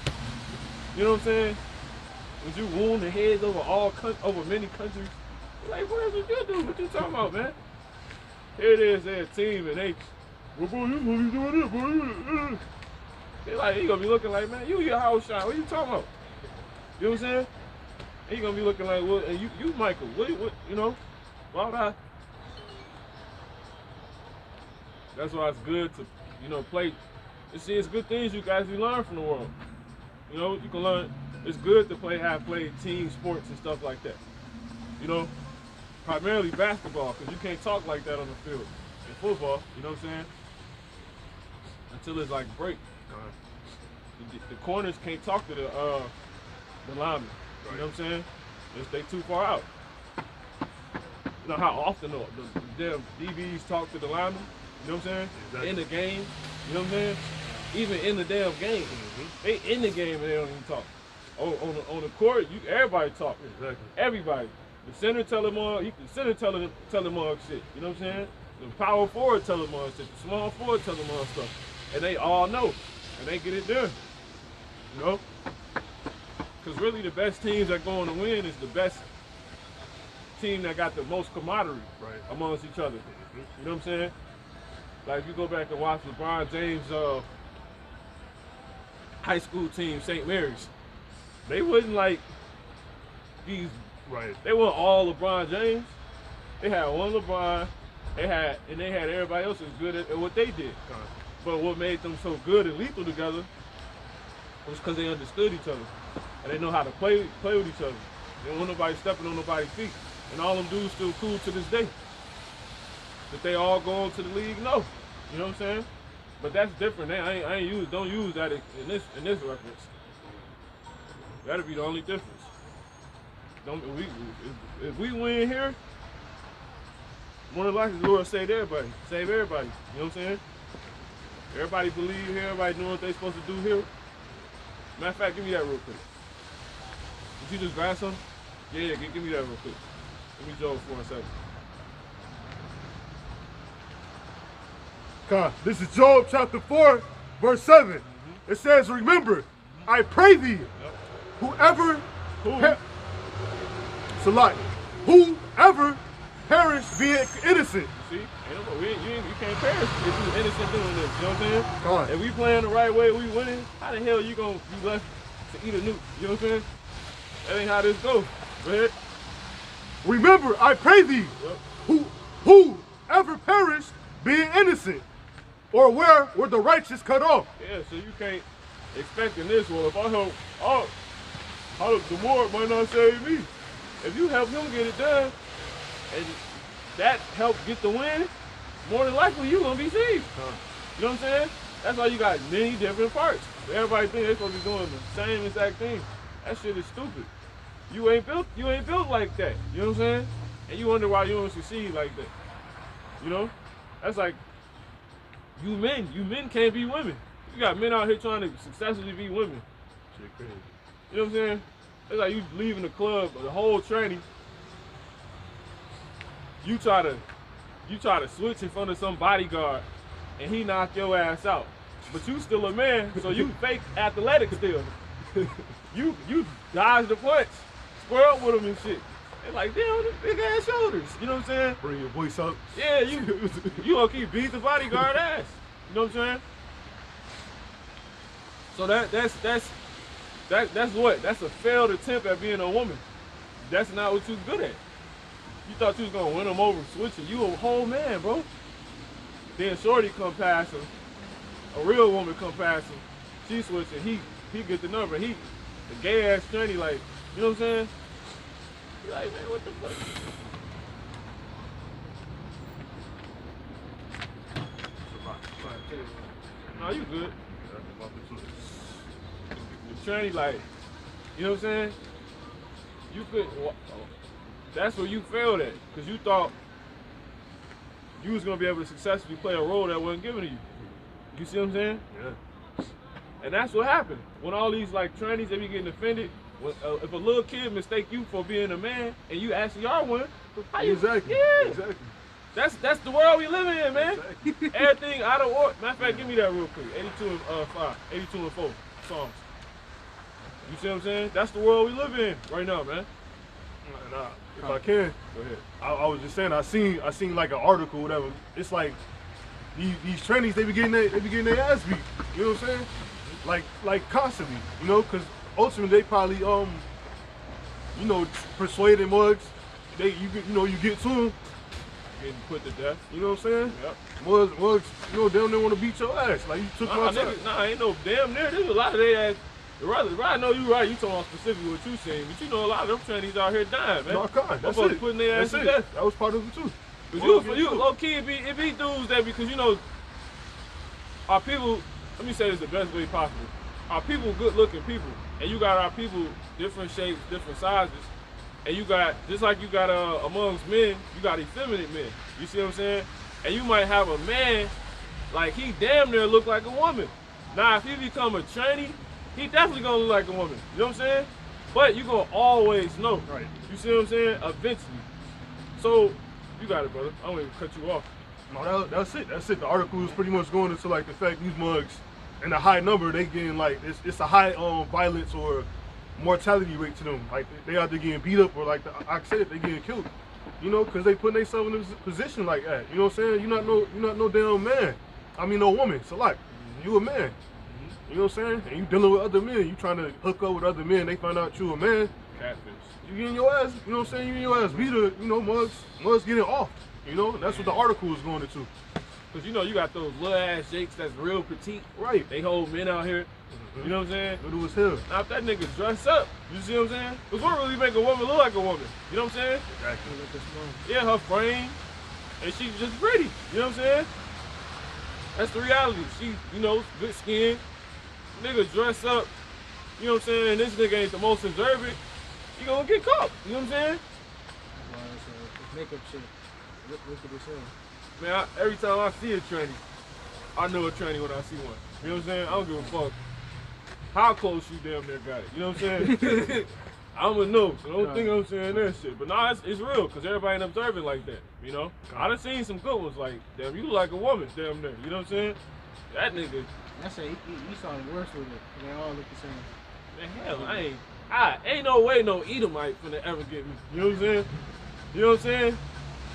know what I'm saying? Would you wound the heads over over many countries? Like, what is it you do? What you talking about, man? Here it is, they're a team, and they, well, boy, you gonna be doing it, boy. they like, he gonna be looking like, man, you your house shot. What you talking about? You know what I'm saying? He gonna be looking like, well, and you Michael, what, you know? Why would I? That's why it's good to, you know, play. You see, it's good things you guys can learn from the world. You know, you can learn. It's good to have played team sports and stuff like that. You know, primarily basketball, because you can't talk like that on the field. In football, you know what I'm saying? Until it's like break. The corners can't talk to the linemen. You know what I'm saying? They too far out. You know how often the damn DBs talk to the linemen? You know what I'm saying? Exactly. In the game. You know what I'm saying? Even in the damn game. They in the game and they don't even talk. On the court, everybody talk. Exactly. Everybody. The center tell them all. The center tell them all shit. You know what I'm saying? The power forward tell them all shit. The small forward tell them all stuff. And they all know. And they get it done. You know? Because really the best teams that go on to win is the best team that got the most camaraderie amongst each other. You know what I'm saying? Like if you go back and watch LeBron James' high school team, St. Mary's, they wasn't like these. They weren't all LeBron James. They had one LeBron. They had everybody else was good at what they did. But what made them so good and lethal together was because they understood each other and they know how to play with each other. They don't want nobody stepping on nobody's feet. And all them dudes still cool to this day. That they all go on to the league, no. You know what I'm saying? But that's different. Don't use that in this reference. That'll be the only difference. If we win here, more than likely the Lord save everybody. Save everybody. You know what I'm saying? Everybody believe here, everybody know what they supposed to do here. Matter of fact, give me that real quick. Did you just grab some? Yeah, give me that real quick. Let me Joel for 1 second. God, this is Job chapter 4, verse 7. It says, remember, I pray thee, whoever perish be innocent. See, you can't perish if you innocent doing this. You know what I'm saying? God. If we playing the right way, we winning. How the hell you gonna be left to eat a nuke? You know what I'm saying? That ain't how this goes. Go ahead. Remember, I pray thee, whoever perished being innocent, or where were the righteous cut off? Yeah, so you can't expect in this world, if I help, the Lord might not save me. If you help him get it done, and that helps get the win, more than likely you're gonna be saved. You know what I'm saying? That's why you got many different parts. Everybody think they're supposed to be doing the same exact thing. That shit is stupid. You ain't built like that. You know what I'm saying? And you wonder why you don't succeed like that. You know? That's like you men can't be women. You got men out here trying to successfully be women. Shit crazy. You know what I'm saying? It's like you leaving the club, the whole training. You try to switch in front of some bodyguard, and he knock your ass out. But you still a man, so you fake athletic still. You dodge the punch, square up with him and shit. They're like, damn, them big ass shoulders. You know what I'm saying? Bring your voice up. Yeah, you gonna keep beating the bodyguard ass. You know what I'm saying? So that's what? That's a failed attempt at being a woman. That's not what you good at. You thought you was gonna win them over switching. You a whole man, bro. Then Shorty come past him. A real woman come past him. She switching. He get the number. The gay ass tranny, like, you know what I'm saying? He like, man, what the fuck? No, you good. The tranny, like, you know what I'm saying? You could. That's where you failed at, because you thought you was gonna be able to successfully play a role that wasn't given to you. You see what I'm saying? Yeah. And that's what happened. When all these like trannies, they be getting offended. When, if a little kid mistake you for being a man and you actually are one, how you? Exactly. Yeah. Exactly. That's the world we live in, man. Exactly. Everything out of order. Matter of fact, give me that real quick. 82 and 4 songs. You see what I'm saying? That's the world we live in right now, man. And if I can, Go ahead. I was just saying I seen like an article, whatever. It's like these trannies, they be getting their ass beat. You know what I'm saying? Like constantly, you know, because ultimately they probably you know, persuading mugs. You get to them. Getting put to death. You know what I'm saying? Yep. Mugs, you know, damn near want to beat your ass. Like you took my time. Nah, ain't no damn near. There's a lot of they ass. I know you right. You talking about specifically what you saying, but you know a lot of them trannies out here dying, man. No, I can't. That's it. Putting their ass to death. That was part of it too. Cause you low key, it be dudes that because you know our people. Let me say this the best way possible. Our people good looking people, and you got our people different shapes, different sizes, and you got just like you got amongst men, you got effeminate men. You see what I'm saying? And you might have a man like he damn near look like a woman. Now if he become a tranny, he definitely gonna look like a woman. You know what I'm saying? But you gonna always know. Right. You see what I'm saying? Eventually. So you got it, brother. I don't even cut you off. No, that's it. That's it. The article was pretty much going into like the fact these mugs, and a high number, they getting like it's a high violence or mortality rate to them. Like they either getting beat up or like I said, they getting killed. You know, because they putting themselves in a position like that. You know what I'm saying? You're not no damn man. I mean, no woman. So like, you a man. You know what I'm saying? And you dealing with other men. You trying to hook up with other men. They find out you a man. Catfish. You getting your ass. You know what I'm saying? You getting your ass beat. You know, mugs getting off. You know, that's what the article was going into. Cause you know you got those little ass jakes that's real petite. Right. They hold men out here. You know what I'm saying? Little as hell. Now if that nigga dress up, you see what I'm saying? Cause what really make a woman look like a woman? You know what I'm saying? Exactly. Yeah, her frame, and she's just pretty. You know what I'm saying? That's the reality. She, you know, good skin. Nigga dress up. You know what I'm saying? And this nigga ain't the most observant. You gonna get caught. You know what I'm saying? It's makeup shit. Look at this here. Man, every time I see a tranny, I know a tranny when I see one. You know what I'm saying? I don't give a fuck how close you damn near got it. You know what I'm saying? I'm a no, so don't think I'm saying that shit. But nah, it's real, because everybody ain't observing like that, you know? I done seen some good ones like, damn, you look like a woman, damn near. You know what I'm saying? That nigga. That's it. You saw the worst with it. They all look the same. Man, hell, I ain't no way no Edomite finna ever get me. You know what I'm saying? You know what I'm saying?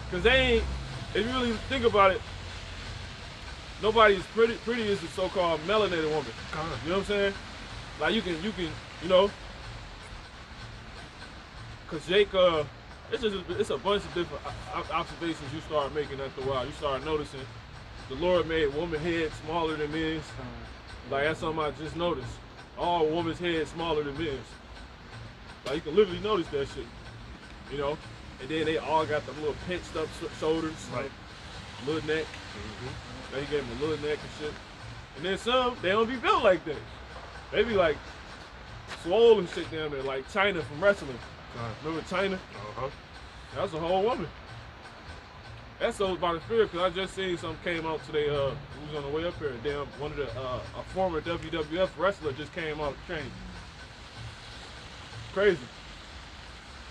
Because they ain't, if you really think about it, nobody is pretty as the so-called melanated woman. You know what I'm saying? Like you can, you know, cause Jake, it's a bunch of different observations you start making after a while. You start noticing the Lord made woman head smaller than men's. Like that's something I just noticed. All woman's head smaller than men's. Like you can literally notice that shit. You know, and then they all got the little pinched up shoulders, Right. Little neck. They gave them a little neck and shit. And then some, they don't be built like that. They be like swollen shit down there, like China from wrestling. Remember China? That's a whole woman. That's so by the spirit, because I just seen something came out today. Who was on the way up here? Damn, one of the a former WWF wrestler just came out of training. Crazy.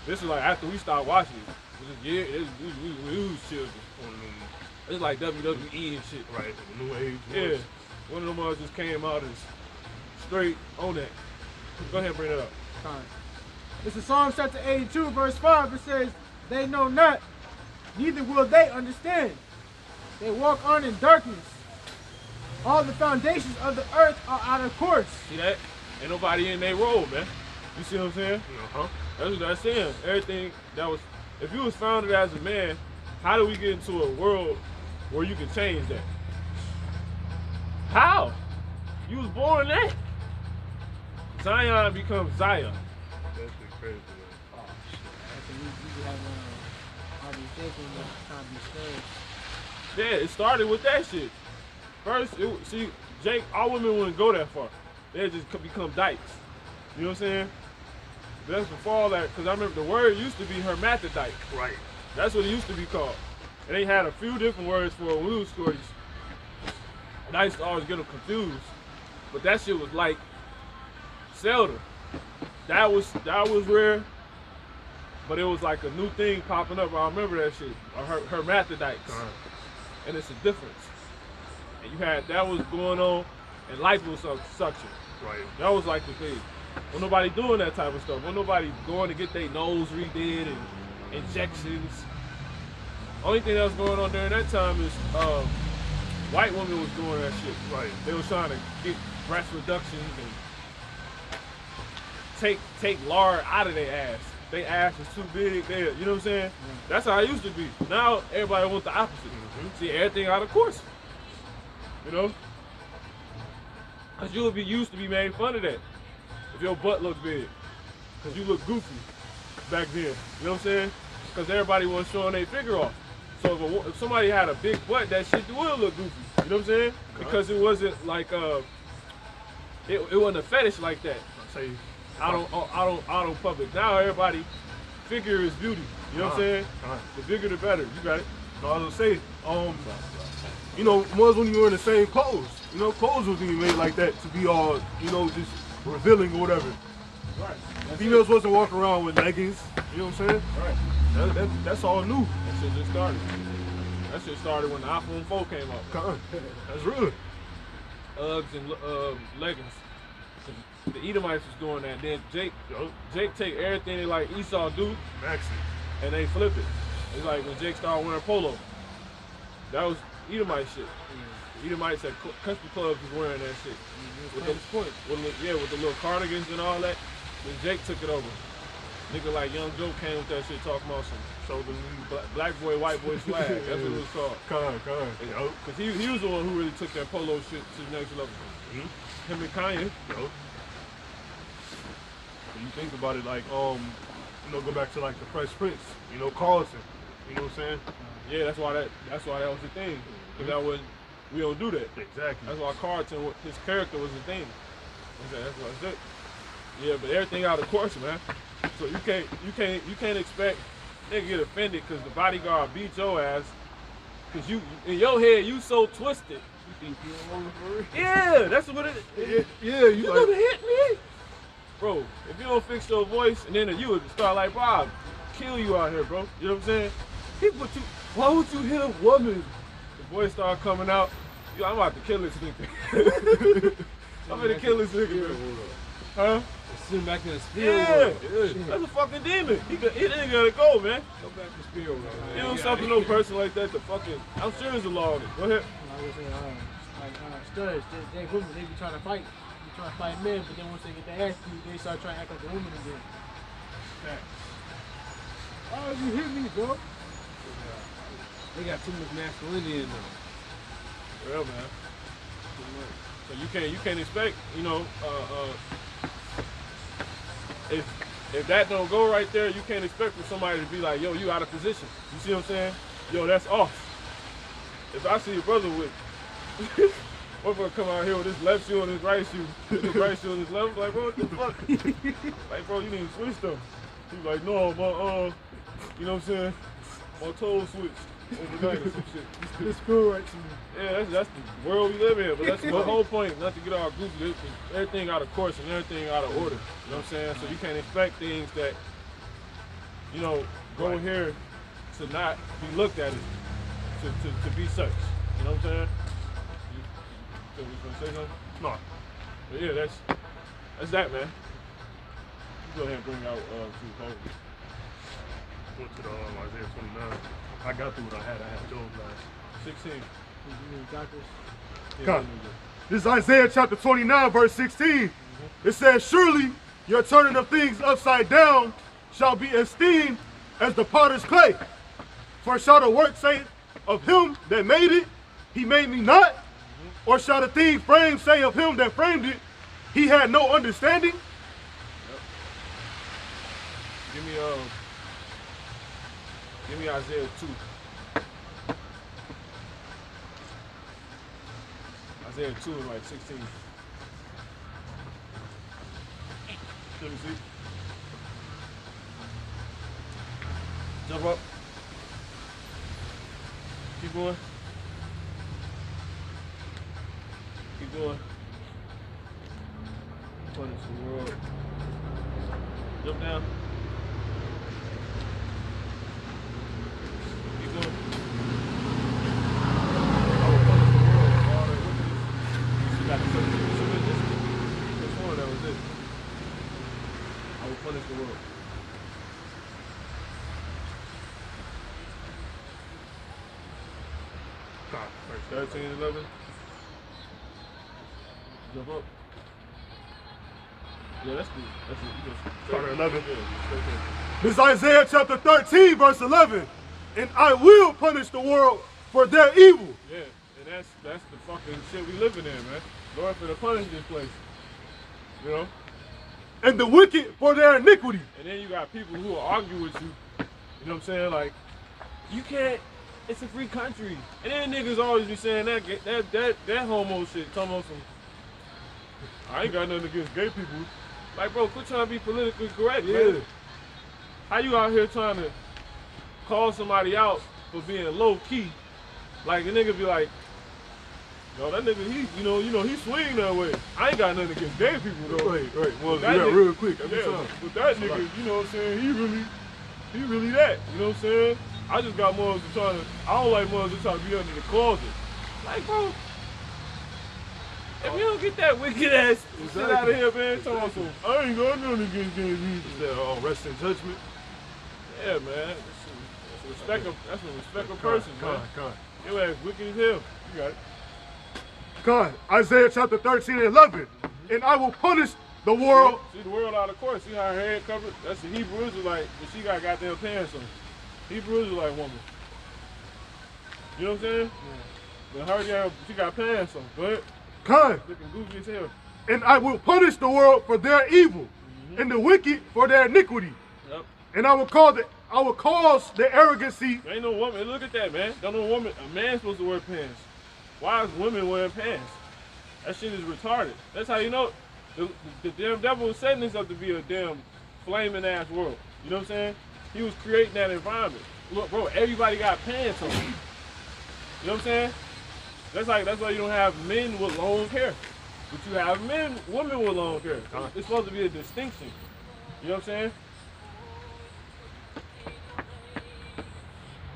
This is like after we started watching it. We was children. It's like WWE and shit. Right. The new age. Yeah. One of them ones just came out as straight on that. Go ahead and bring it up. Time. This is Psalm chapter 82, verse 5. It says, they know not, neither will they understand. They walk on in darkness. All the foundations of the earth are out of course. See that? Ain't nobody in their role, man. You see what I'm saying? That's what I'm saying. Everything that was, if you was founded as a man, how do we get into a world where you can change that? How? You was born that. Zion becomes Zion. That's crazy, man. Oh, shit. You have all these thinking trying to be scared. Yeah, it started with that shit. First, see, Jake, all women wouldn't go that far. They'd just become dykes. You know what I'm saying? That's before all that, because I remember the word used to be hermaphrodite. Right. That's what it used to be called. And they had a few different words for when we was stories. And I used to always get them confused. But that shit was like seldom. That was rare. But it was like a new thing popping up. I remember that shit. Hermaphrodites. And it's a difference. And you had that was going on and liposuction. Right. That was like the thing. When nobody doing that type of stuff. When nobody going to get their nose redid and injections. Only thing that was going on during that time is white women was doing that shit. Right. They was trying to get breast reductions and take lard out of their ass. Their ass was too big. You know what I'm saying? That's how it used to be. Now everybody wants the opposite. See everything out of course. You know? Cause you would be used to be made fun of that. If your butt looks big. Cause you look goofy back then. You know what I'm saying? Cause everybody was showing their figure off. So if somebody had a big butt, that shit would look goofy. You know what I'm saying? Because it wasn't like it wasn't a fetish like that. Say, I don't public. Now everybody figure is beauty. You know what I'm saying? The bigger the better. You got it. No, I was gonna say, you know, was when you were in the same clothes. You know, clothes wasn't even made like that to be all, you know, just revealing or whatever. Right. Females wasn't walking around with leggings. You know what I'm saying? Right. That's all new. That shit just started. That shit started when the iPhone 4 came out. That's real. Uggs and leggings. The Edomites was doing that. Then Jake take everything like Esau do, and they flip it. It's like when Jake started wearing polo. That was Edomite shit. The Edomites at country clubs was wearing that shit. With the little cardigans and all that. Then Jake took it over. Nigga like Young Joe came with that shit talking about some show the new black boy, white boy swag. That's what it was called. Cause he was the one who really took that polo shit to the next level. Him and Kanye. You think about it like, you know, go back to like the Fresh Prince, you know, Carlton. You know what I'm saying? Yeah, that's why that was the thing. Cause we don't do that. Exactly. That's why Carlton, his character was the thing. That's what I said. Yeah, but everything out of course, man. So you can't expect nigga get offended because the bodyguard beat your ass. Cause you in your head you so twisted. You think you're on for real? Yeah, that's what it is. Yeah, you like, gonna hit me? Bro, if you don't fix your voice and then you would start like, bro, I'll kill you out here, bro. You know what I'm saying? Why would you hit a woman? The voice start coming out. Yo, I'm about to kill this nigga. I'm gonna kill this nigga. Huh? Sitting back in the spirit world. Yeah. That's a fucking demon. He didn't gotta go, man. Go back to spirit world. You don't suffer no person like that to fucking. I'm sure there's a law on it. Go ahead. Like studs, they women, they be trying to fight. They trying to fight men, but then once they get their ass beat, they start trying to act like a woman again. Oh, you hit me, bro. They got too much masculinity in them. Real, man. So you can't expect, you know, if that don't go right there, you can't expect for somebody to be like, yo, you out of position. You see what I'm saying? Yo, that's off. If I see a brother with what gonna come out here with his left shoe and his right shoe, his right shoe and his left, like, bro, what the fuck? Like, bro, you need to switch them. He's like, no, my you know what I'm saying? My toes switched overnight or some shit. It's cool right to me. Yeah, that's the world we live in. But that's the whole point, not to get all goofy. Everything out of course and everything out of order. You know what I'm saying? So you can't expect things that, you know, go here to not be looked at it, to be such. You know what I'm saying? You gonna say something? no. But yeah, that's that, man. You go ahead and bring out two poems. Went to the Isaiah 29. I got through what I had. I had Job last. 16. God. This is Isaiah chapter 29, verse 16. It says, surely your turning of things upside down shall be esteemed as the potter's clay. For shall the work say of him that made it, he made me not? Or shall the thing framed say of him that framed it, he had no understanding? Give me Isaiah 2. Isaiah 2 and like 16. Let me see. Jump up. Keep going. Keep going. Punish the world. Jump down. Keep going. I will punish the world for all their wickedness. You got to this one, that was it. 13, 11. Jump up. Yeah, that's good. That's it. Start at 11. Yeah, This is Isaiah chapter 13, verse 11. And I will punish the world for their evil. yeah, and that's the fucking shit we living in, man. Lord for the punish this place. You know? And the wicked for their iniquity. And then you got people who will argue with you. You know what I'm saying? Like, you can't, it's a free country. And then niggas always be saying that homo shit, talking about some, I ain't got nothing against gay people. Like, bro, quit trying to be politically correct, man. How you out here trying to call somebody out for being low key? Like, the nigga be like, yo, that nigga, he swing that way. I ain't got nothing against gay people, though. Right. Well, That yeah, nigga- real quick. Yeah, but that nigga, you know what I'm saying, he really that, you know what I'm saying? I just got mothers trying to, I don't like mothers trying to be under the closet. Like, bro, if you don't get that wicked ass shit out of here, man, talking about some, I ain't got nothing against gay people. Rest in judgment. Yeah, man, that's a respect a person, man. Con. Your ass wicked as hell. You got it. Con. Isaiah chapter 13 and 11. And I will punish the world. See the world out of court. See how her head covered? That's the Hebrew Israelite, but she got goddamn pants on. Hebrew Israelite woman. You know what I'm saying? Yeah. But her, yeah, she got pants on. Go ahead. Con. Looking goofy as hell. And I will punish the world for their evil, and the wicked for their iniquity. Yep. And I will cause the arrogancy. There ain't no woman. Look at that, man. Don't no woman. A man's supposed to wear pants. Why is women wearing pants? That shit is retarded. That's how you know the damn devil was setting this up to be a damn flaming ass world. You know what I'm saying? He was creating that environment. Look, bro, everybody got pants on. You know what I'm saying? That's why you don't have men with long hair. But you have women with long hair. It's supposed to be a distinction. You know what I'm saying?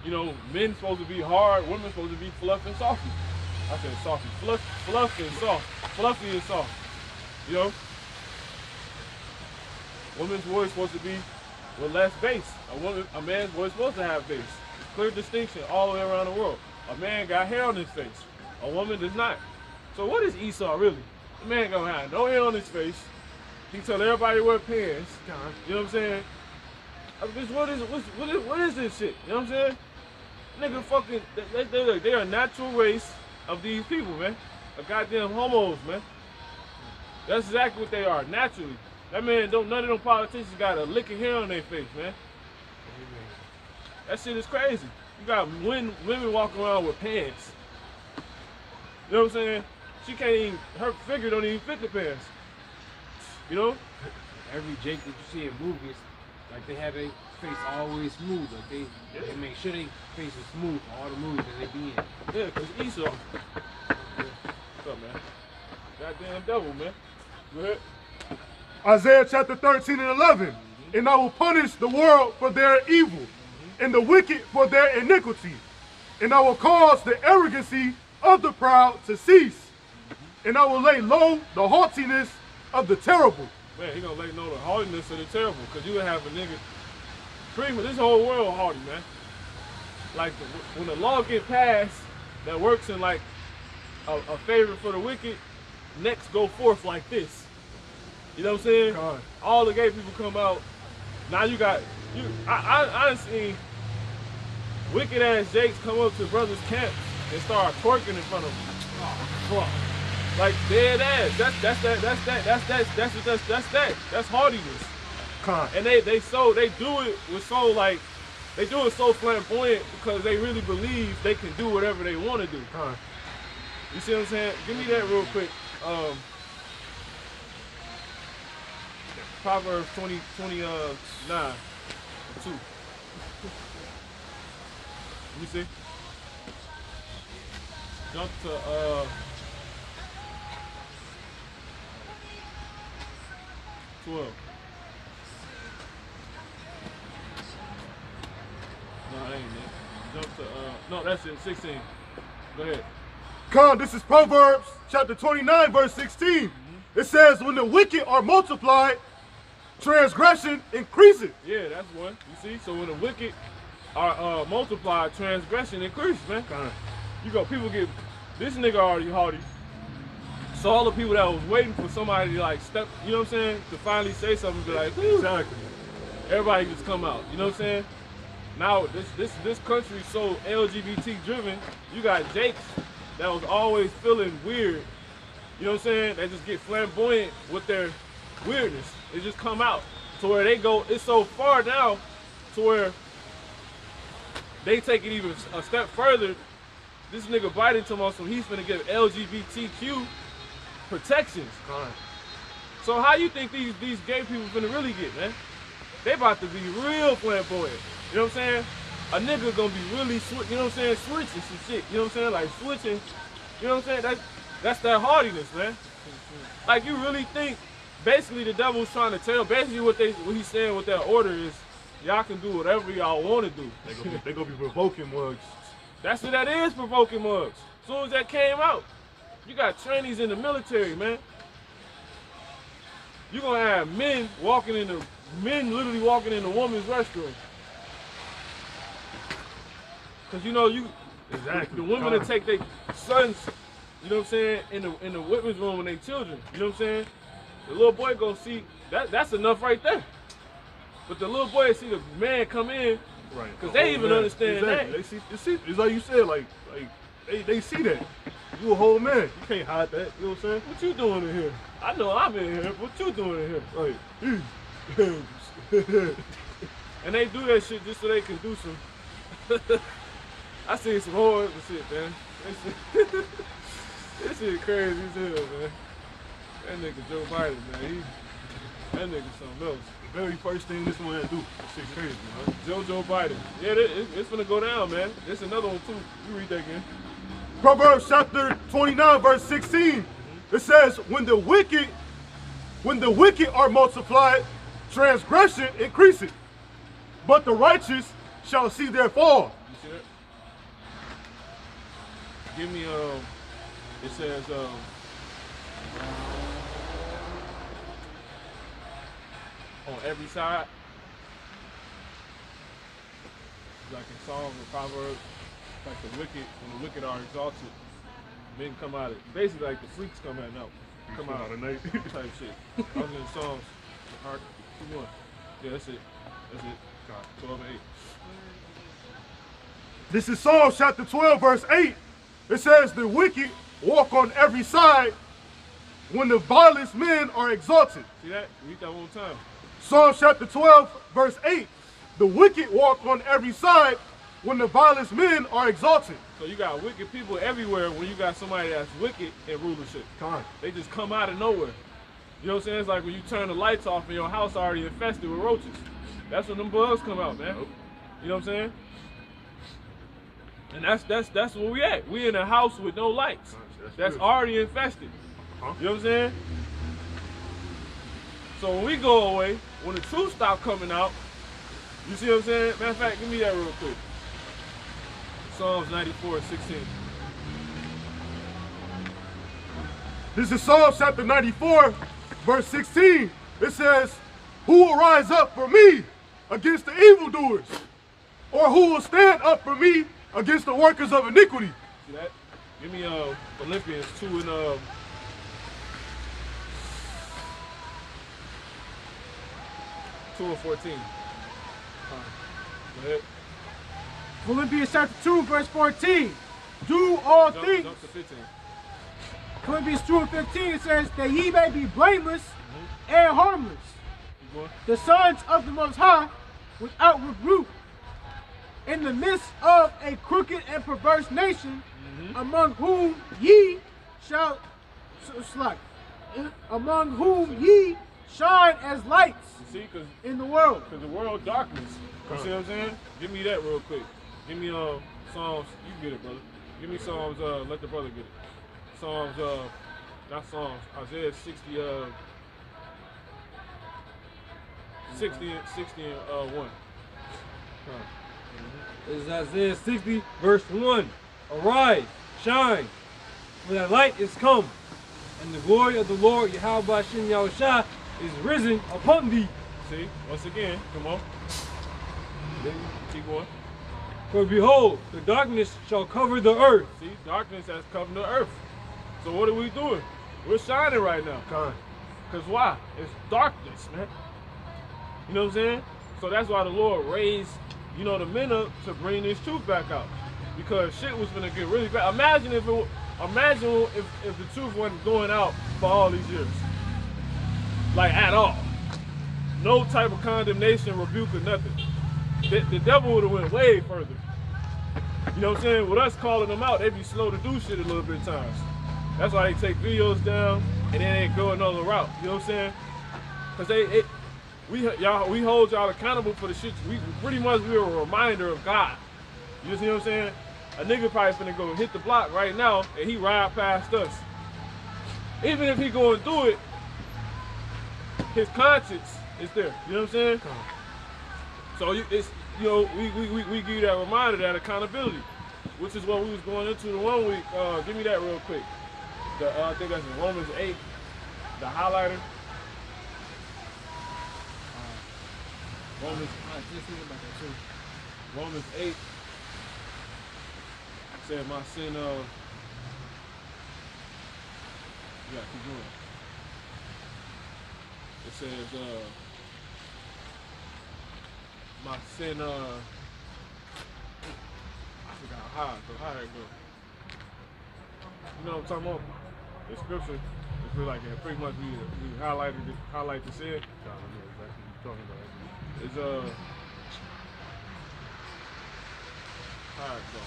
You know, men supposed to be hard, women supposed to be fluff and softy. I said softy. Fluff and soft. Fluffy and soft. You know? Woman's voice supposed to be with less bass. A man's voice supposed to have bass. Clear distinction all the way around the world. A man got hair on his face. A woman does not. So what is Esau really? The man gonna have no hair on his face. He tell everybody to wear pants. You know what I'm saying? What is this shit? You know what I'm saying? Nigga fucking, they are a natural race of these people, man. A goddamn homos, man. That's exactly what they are, naturally. That man, none of them politicians got a lick of hair on their face, man. That shit is crazy. You got women walking around with pants. You know what I'm saying? She can't even, her figure don't even fit the pants. You know? Every Jake that you see in movies, like they have their face always smooth. Like they make sure their face is smooth for all the movies that they be in. Yeah, because Esau. What's up, man? Goddamn devil, man. Go ahead. Isaiah chapter 13 and 11. And I will punish the world for their evil, and the wicked for their iniquity. And I will cause the arrogancy of the proud to cease. And I will lay low the haughtiness of the terrible. Man, he gonna lay low the haughtiness of the terrible, because you would have a nigga, pretty much this whole world haughty, man. Like, when the law get passed that works in like a favor for the wicked, necks go forth like this. You know what I'm saying? God. All the gay people come out. Now you got, I done seen wicked ass Jakes come up to brothers' camps and start twerking in front of them. Oh, fuck. Like dead ass. That's haughtiness. God. And they do it with so like, they do it so flamboyant because they really believe they can do whatever they want to do. God. You see what I'm saying? Give me that real quick. Proverbs 29, 2. Let me see. Jump to 12. No, that ain't it. Jump to no, that's it. 16. Go ahead. God, this is Proverbs chapter 29, verse 16. It says, when the wicked are multiplied, transgression increases. Yeah, that's one. You see? So when the wicked are multiplied, transgression increases, man. God. You go, people get This nigga already haughty. So all the people that was waiting for somebody to like step, you know what I'm saying, to finally say something, be like, whoo. Exactly. Everybody just come out, you know what I'm saying? Now this country is so LGBT driven. You got Jakes that was always feeling weird, you know what I'm saying? They just get flamboyant with their weirdness. It just come out to where they go. It's so far now to where they take it even a step further. This nigga Biden told us he's finna give LGBTQ protections. So how you think these gay people finna really get, man? They about to be real flamboyant. You know what I'm saying? A nigga gonna be really you know what I'm saying, switching some shit. You know what I'm saying? Like switching. You know what I'm saying? That's that hardiness, man. Like you really think basically the devil's trying to tell, basically what he's saying with that order is y'all can do whatever y'all want to do. They gonna be provoking mugs. That's what that is, provoking mugs. As soon as that came out, you got trainees in the military, man. You're gonna have men literally walking in the woman's restroom. Cause you know Exactly. the women that take their sons, you know what I'm saying, in the women's room when they children, you know what I'm saying? The little boy gonna see that's enough right there. But the little boy see the man come in, right? Cause they even understand exactly. that. They see. It's like you said, like they see that. You a whole man. You can't hide that. You know what I'm saying? What you doing in here? I know I'm in here. What you doing in here? Right. And they do that shit just so they can do some. I seen some horrible shit, man. This shit crazy as hell, man. That nigga Joe Biden, man. That nigga something else. The very first thing this man do. That shit crazy, man. Joe Biden. Yeah, it's finna go down, man. There's another one too. You read that again. Proverbs chapter 29, verse 16. It says, when the wicked are multiplied, transgression increaseth, but the righteous shall see their fall. You see that? Give me it says on every side, like in Psalms and Proverbs, like when the wicked are exalted, men come out of basically like the freaks come out at night type shit. I was in Psalms. Alright, keep going. Yeah, that's it. 12 and 8. This is Psalms chapter 12, verse 8. It says, the wicked walk on every side when the vilest men are exalted. See that? Read that one more time. Psalms chapter 12, verse 8. The wicked walk on every side when the vilest men are exalted. So you got wicked people everywhere when you got somebody that's wicked in rulership. They just come out of nowhere. You know what I'm saying? It's like when you turn the lights off and your house already infested with roaches. That's when them bugs come out, man. You know what I'm saying? And that's where we at. We in a house with no lights. That's already infested. You know what I'm saying? So when we go away, when the truth stop coming out, you see what I'm saying? Matter of fact, give me that real quick. Psalms 94, 16. This is Psalms chapter 94, verse 16. It says, who will rise up for me against the evildoers? Or who will stand up for me against the workers of iniquity? See that? Give me Philippians 2 and 2 and 14. Go ahead. Philippians chapter 2, verse 14. Do all things. Jump to 15. Philippians 2 and 15, it says that ye may be blameless and harmless, the sons of the Most High, without rebuke, in the midst of a crooked and perverse nation, among whom ye shall shine as lights in the world. Because the world darkness. You see what I'm saying? Give me that real quick. Give me Psalms. You get it, brother. Give me Psalms. Let the brother get it. Psalms. Not Psalms. Isaiah 60 and 1. This is Isaiah 60, verse 1. Arise, shine, for thy light is come, and the glory of the Lord Yahweh B'Shem Yahushua is risen upon thee. See, once again, come on. Keep going. For behold, the darkness shall cover the earth. See, darkness has covered the earth. So what are we doing? We're shining right now. Because why? It's darkness, man. You know what I'm saying? So that's why the Lord raised, you know, the men up to bring this truth back out. Because shit was gonna get really bad. Imagine if the truth wasn't going out for all these years. Like at all. No type of condemnation, rebuke, or nothing. The devil would have went way further. You know what I'm saying? With us calling them out, they be slow to do shit a little bit of times. That's why they take videos down and then they go another route. You know what I'm saying? Because we hold y'all accountable for the shit. We're a reminder of God. You see what I'm saying? A nigga probably finna go hit the block right now and he ride past us. Even if he going through it, his conscience is there. You know what I'm saying? So it's, you know, we give you that reminder, that accountability, which is what we was going into the 1 week. Give me that real quick. I think that's in Romans 8, the highlighter. Romans 8 said my sin, yeah, keep going. It says, my sin, I forgot how it go. You know what I'm talking about? The scripture, it's really like it. Pretty much we highlight the sin. I don't know exactly what you're talking about. It's how it go.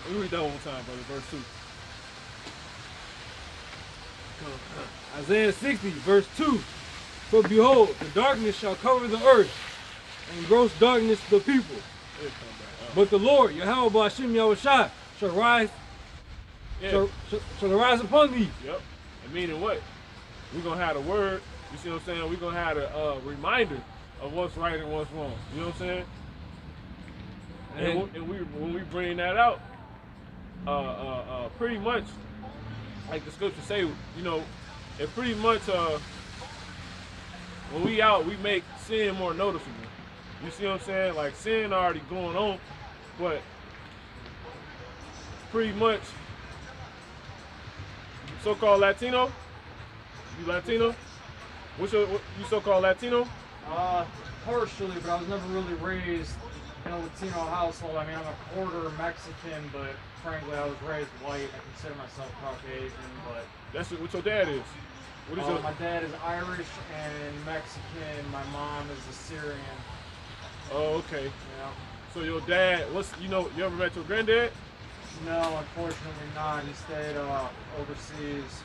Let me read that one more time, brother. Verse 2. Isaiah 60, verse 2. For behold, the darkness shall cover the earth, and gross darkness the people. But the Lord, Yahweh B'Hashem Yahushua, shall rise, shall rise upon thee. Yep. And meaning what? We're going to have the word, you see what I'm saying? We're going to have a reminder of what's right and what's wrong. You know what I'm saying? And when we bring that out, pretty much, like the scriptures say, you know, it pretty much, when we out, we make sin more noticeable. You see what I'm saying? Like sin already going on, but pretty much, so-called Latino, you Latino? You so-called Latino? Partially, but I was never really raised in a Latino household. I mean, I'm a quarter Mexican, but frankly, I was raised white. I consider myself Caucasian, but... That's what your dad is. What is your... My dad is Irish and Mexican. My mom is Assyrian. Oh, okay. Yeah. So your dad, you ever met your granddad? No, unfortunately not. He stayed overseas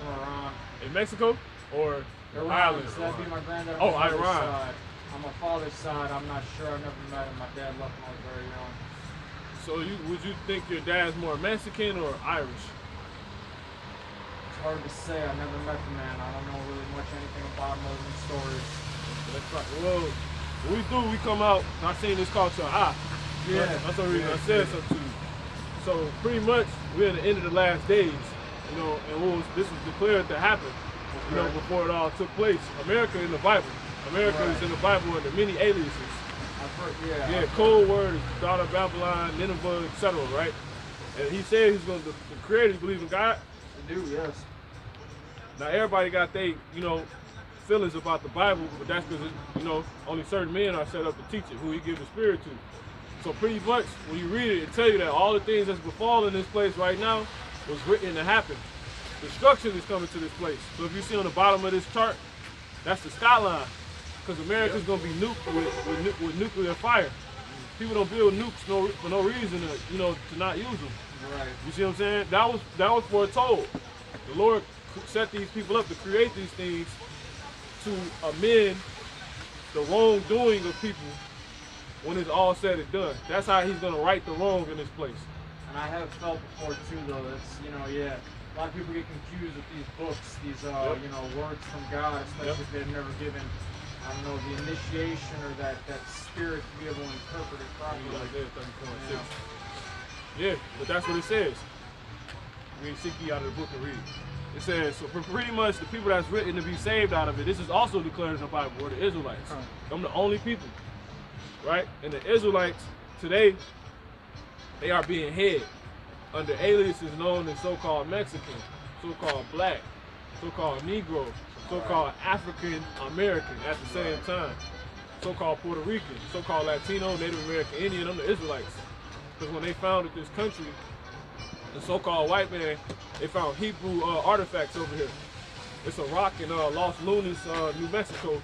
in Iran. In Mexico? Or Iran. Ireland? So that'd be my granddad on Oh, my father's Iran. side. On my father's side, I'm not sure. I've never met him. My dad left when I was very young. So would you think your dad's more Mexican or Irish? It's hard to say. I never met the man. I don't know really much anything about him other than stories. That's right. Well, when we do, we come out not saying this culture eye. Yeah. That's the reason I said something to you. So pretty much we're at the end of the last days, you know, and this was declared to happen, you know, before it all took place. America in the Bible. America is in the Bible under many aliases. Yeah, code word is daughter of Babylon, Nineveh, etc. Right? And he said he's going to, the creators believe in God. They do, yes. Now everybody got their, you know, feelings about the Bible, but that's because, you know, only certain men are set up to teach it, who he gives the spirit to. So pretty much, when you read it, it tells you that all the things that's befalling this place right now was written to happen. Destruction is coming to this place. So if you see on the bottom of this chart, that's the skyline. Because America's going to be nuked with nuclear fire. People don't build nukes for no reason to, you know, to not use them. Right. You see what I'm saying? That was foretold. The Lord set these people up to create these things to amend the wrongdoing of people when it's all said and done. That's how he's going to right the wrong in this place. And I have felt before too, though, that's, you know, yeah, a lot of people get confused with these books, these, you know, words from God, especially if they've never given, I don't know, the initiation or that spirit to be able to interpret it properly. Yeah, but that's what it says. We seek ye out of the book and read. It says, so for pretty much the people that's written to be saved out of it, this is also declared in the Bible, were the Israelites. I'm the only people, right? And the Israelites today, they are being hid under aliases known as so-called Mexican, so-called black, so-called Negro, so-called African American at the same time, so-called Puerto Rican, so-called Latino, Native American, Indian, I'm the Israelites. Because when they founded this country, the so-called white man, they found Hebrew artifacts over here. It's a rock in Los Lunas, New Mexico,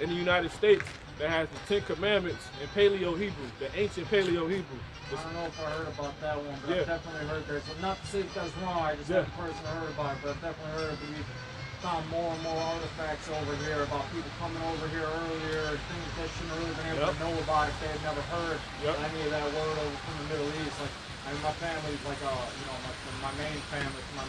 in the United States that has the 10 Commandments in Paleo-Hebrew, the ancient Paleo-Hebrew. I don't know if I heard about that one, but Yeah. I've definitely heard that. So not to say that that's wrong, I just haven't personally heard about it, but I've definitely heard that we've found more and more artifacts over here about people coming over here earlier, things they shouldn't have really been able to know about if they had never heard any of that word over from the Middle East. Like, I mean, my family's like, you know, my main family, my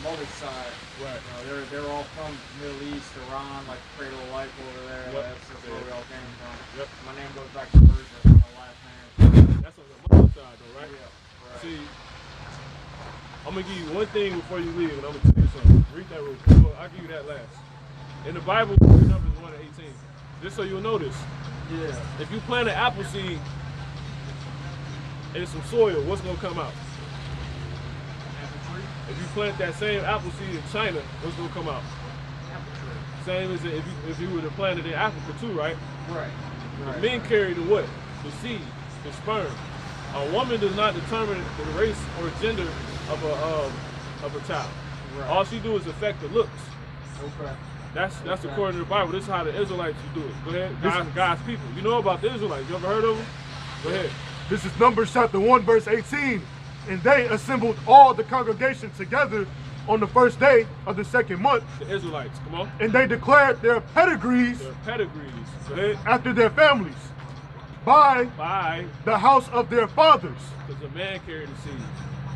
mother's side, Right. You know, they're all from the Middle East, Iran, like Cradle of Life over there. That's where we all came from. My name goes back to Persia, my last name. That's on the mother's side though, right? Yeah, right. See, I'm gonna give you one thing before you leave, and I'm gonna tell you something. Read that real quick. Well, I'll give you that last. In the Bible, Numbers 1:18. Just so you'll notice. Yeah. If you plant an apple seed in some soil, what's gonna come out? Apple tree? If you plant that same apple seed in China, what's gonna come out? Apple tree. Same as if you were to plant it in Africa too, right? Right. The men carry the what? The seed, the sperm. A woman does not determine the race or gender of a child. Right. All she do is affect the looks. Okay. That's according to the Bible. This is how the Israelites do it. Go ahead. God's people. You know about the Israelites. You ever heard of them? Go ahead. This is Numbers chapter 1, verse 18. And they assembled all the congregation together on the first day of the second month. The Israelites. Come on. And they declared their pedigrees Their pedigrees. Go ahead. after their families by By, the house of their fathers. because the man carried the seed.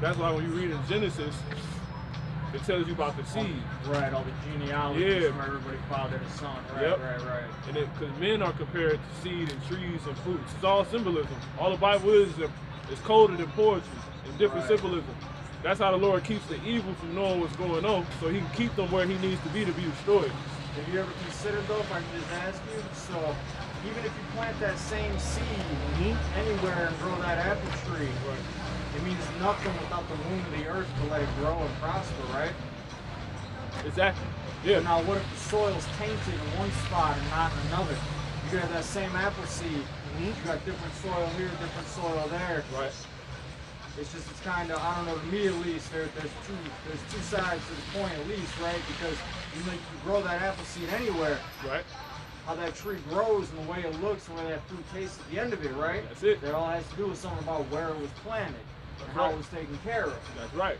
That's why when you read in Genesis, it tells you about the seed. Right, all the genealogies from everybody father to son. Right, Yep. right. And because men are compared to seed and trees and fruits. It's all symbolism. All the Bible is coded in poetry and different symbolism. That's how the Lord keeps the evil from knowing what's going on, so he can keep them where he needs to be destroyed. Have you ever considered, though, if I can just ask you, so even if you plant that same seed anywhere and grow that apple tree, it means nothing without the womb of the earth to let it grow and prosper, right? Exactly. Yeah. But now what if the soil's tainted in one spot and not in another? You could have that same apple seed. You got different soil here, different soil there. Right. It's kind of, I don't know, to me at least, there's two sides to the coin at least, right? Because you can grow that apple seed anywhere. Right. How that tree grows and the way it looks and where that fruit tastes at the end of it, right? That's it. That all has to do with something about where it was planted and how it was taken care of. That's right.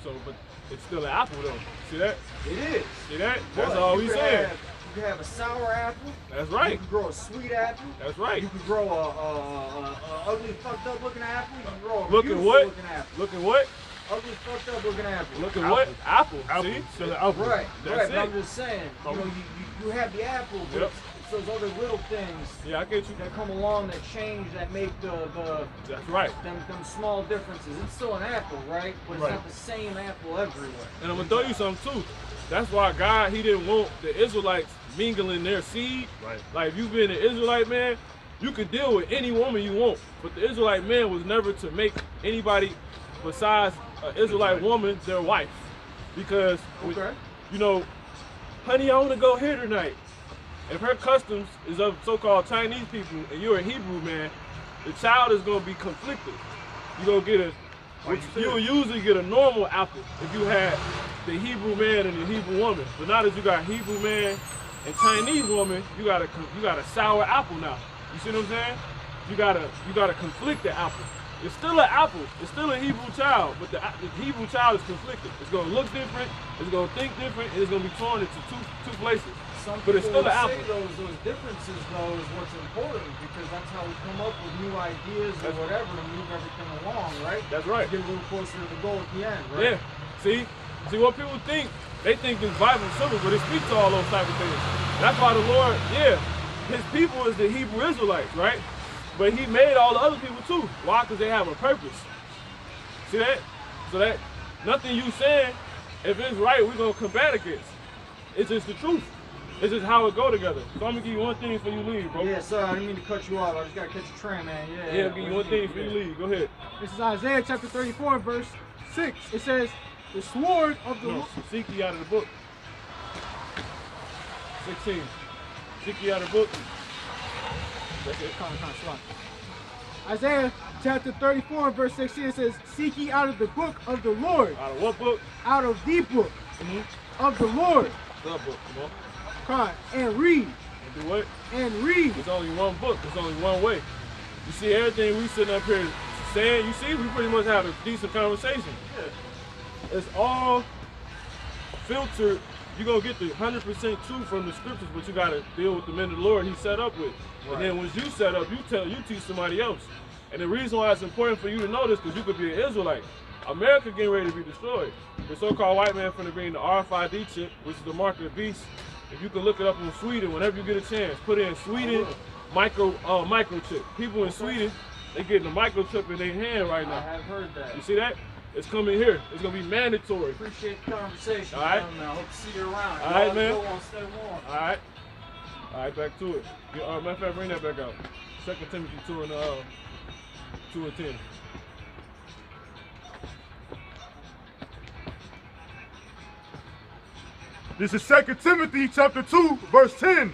So, but it's still an apple though. See that? It is. See that? That's But all you we could said. You can have a sour apple. That's You right. can grow a sweet apple. That's right. You can grow a ugly, fucked up looking apple. You can grow a Look at beautiful what? looking apple. Look at what? Ugly, fucked up looking apple. Look at what? Apple. Apple. See? Still an apple. Right, That's right. it. But I'm just saying, you have the apple, but Yep. it's those other little things Yeah, I get you. that come along that change, that make That's right. them small differences. It's still an apple, right? But it's Right. not the same apple everywhere. And I'm gonna throw you something too. That's why God, he didn't want the Israelites mingling their seed. Right. Like if you've been an Israelite man, you can deal with any woman you want. But the Israelite man was never to make anybody besides an Israelite woman their wife. Because, Okay. you know, honey, I wanna go here tonight. If her customs is of so-called Chinese people and you're a Hebrew man, the child is gonna be conflicted. You're gonna get you will usually get a normal apple if you had the Hebrew man and the Hebrew woman. But now that you got Hebrew man and Chinese woman, you got a sour apple now. You see what I'm saying? You gotta conflict the apple. It's still an apple. It's still a Hebrew child, but the Hebrew child is conflicted. It's gonna look different. It's gonna think different. And it's gonna be torn into two places. Some But it's people still an would apple. say those differences, though, is what's important because that's how we come up with new ideas or whatever to move everything along, right? That's right. To get a little closer to the goal at the end, right? Yeah. See what people think. They think this Bible is simple, but it speaks to all those type of things. That's why the Lord, his people is the Hebrew Israelites, right? But he made all the other people too. Why? Because they have a purpose. See that? So that nothing you saying if it's right, we're gonna combat against. It's just the truth. It's just how it go together. So I'm gonna give you one thing before you leave, bro. Yeah, sorry, I didn't mean to cut you off. I just gotta catch a train, man. Yeah. Yeah, I'll give you one thing before you leave. Go ahead. This is Isaiah chapter 34, verse 6. It says, the sword of the No, Lord. seek ye out of the book. 16. Seek ye out of the book. That's it. Isaiah chapter 34, verse 16, it says, seek ye out of the book of the Lord. Out of what book? Out of the book of the Lord. The book, come on. God, and read. And do what? And read. There's only one book. There's only one way. You see, everything we sitting up here saying, you see, we pretty much have a decent conversation. Yeah. It's all filtered. You're going to get the 100% truth from the scriptures, but you got to deal with the men of the Lord he set up with. Right. And then once you set up, you teach somebody else. And the reason why it's important for you to know this, because you could be an Israelite. America getting ready to be destroyed. The so-called white man finna bring the RFID chip, which is the mark of the beast. If you can look it up in Sweden, whenever you get a chance, put in Sweden microchip. People in Sweden, they getting a microchip in their hand right now. I have heard that. You see that? It's coming here. It's gonna be mandatory. Appreciate the conversation. All right. I hope to see you around. All right, man. Stay warm. All right. All right, back to it. Matter of fact, bring that back out. 2 Timothy 2 and 10. This is 2 Timothy chapter 2, verse 10.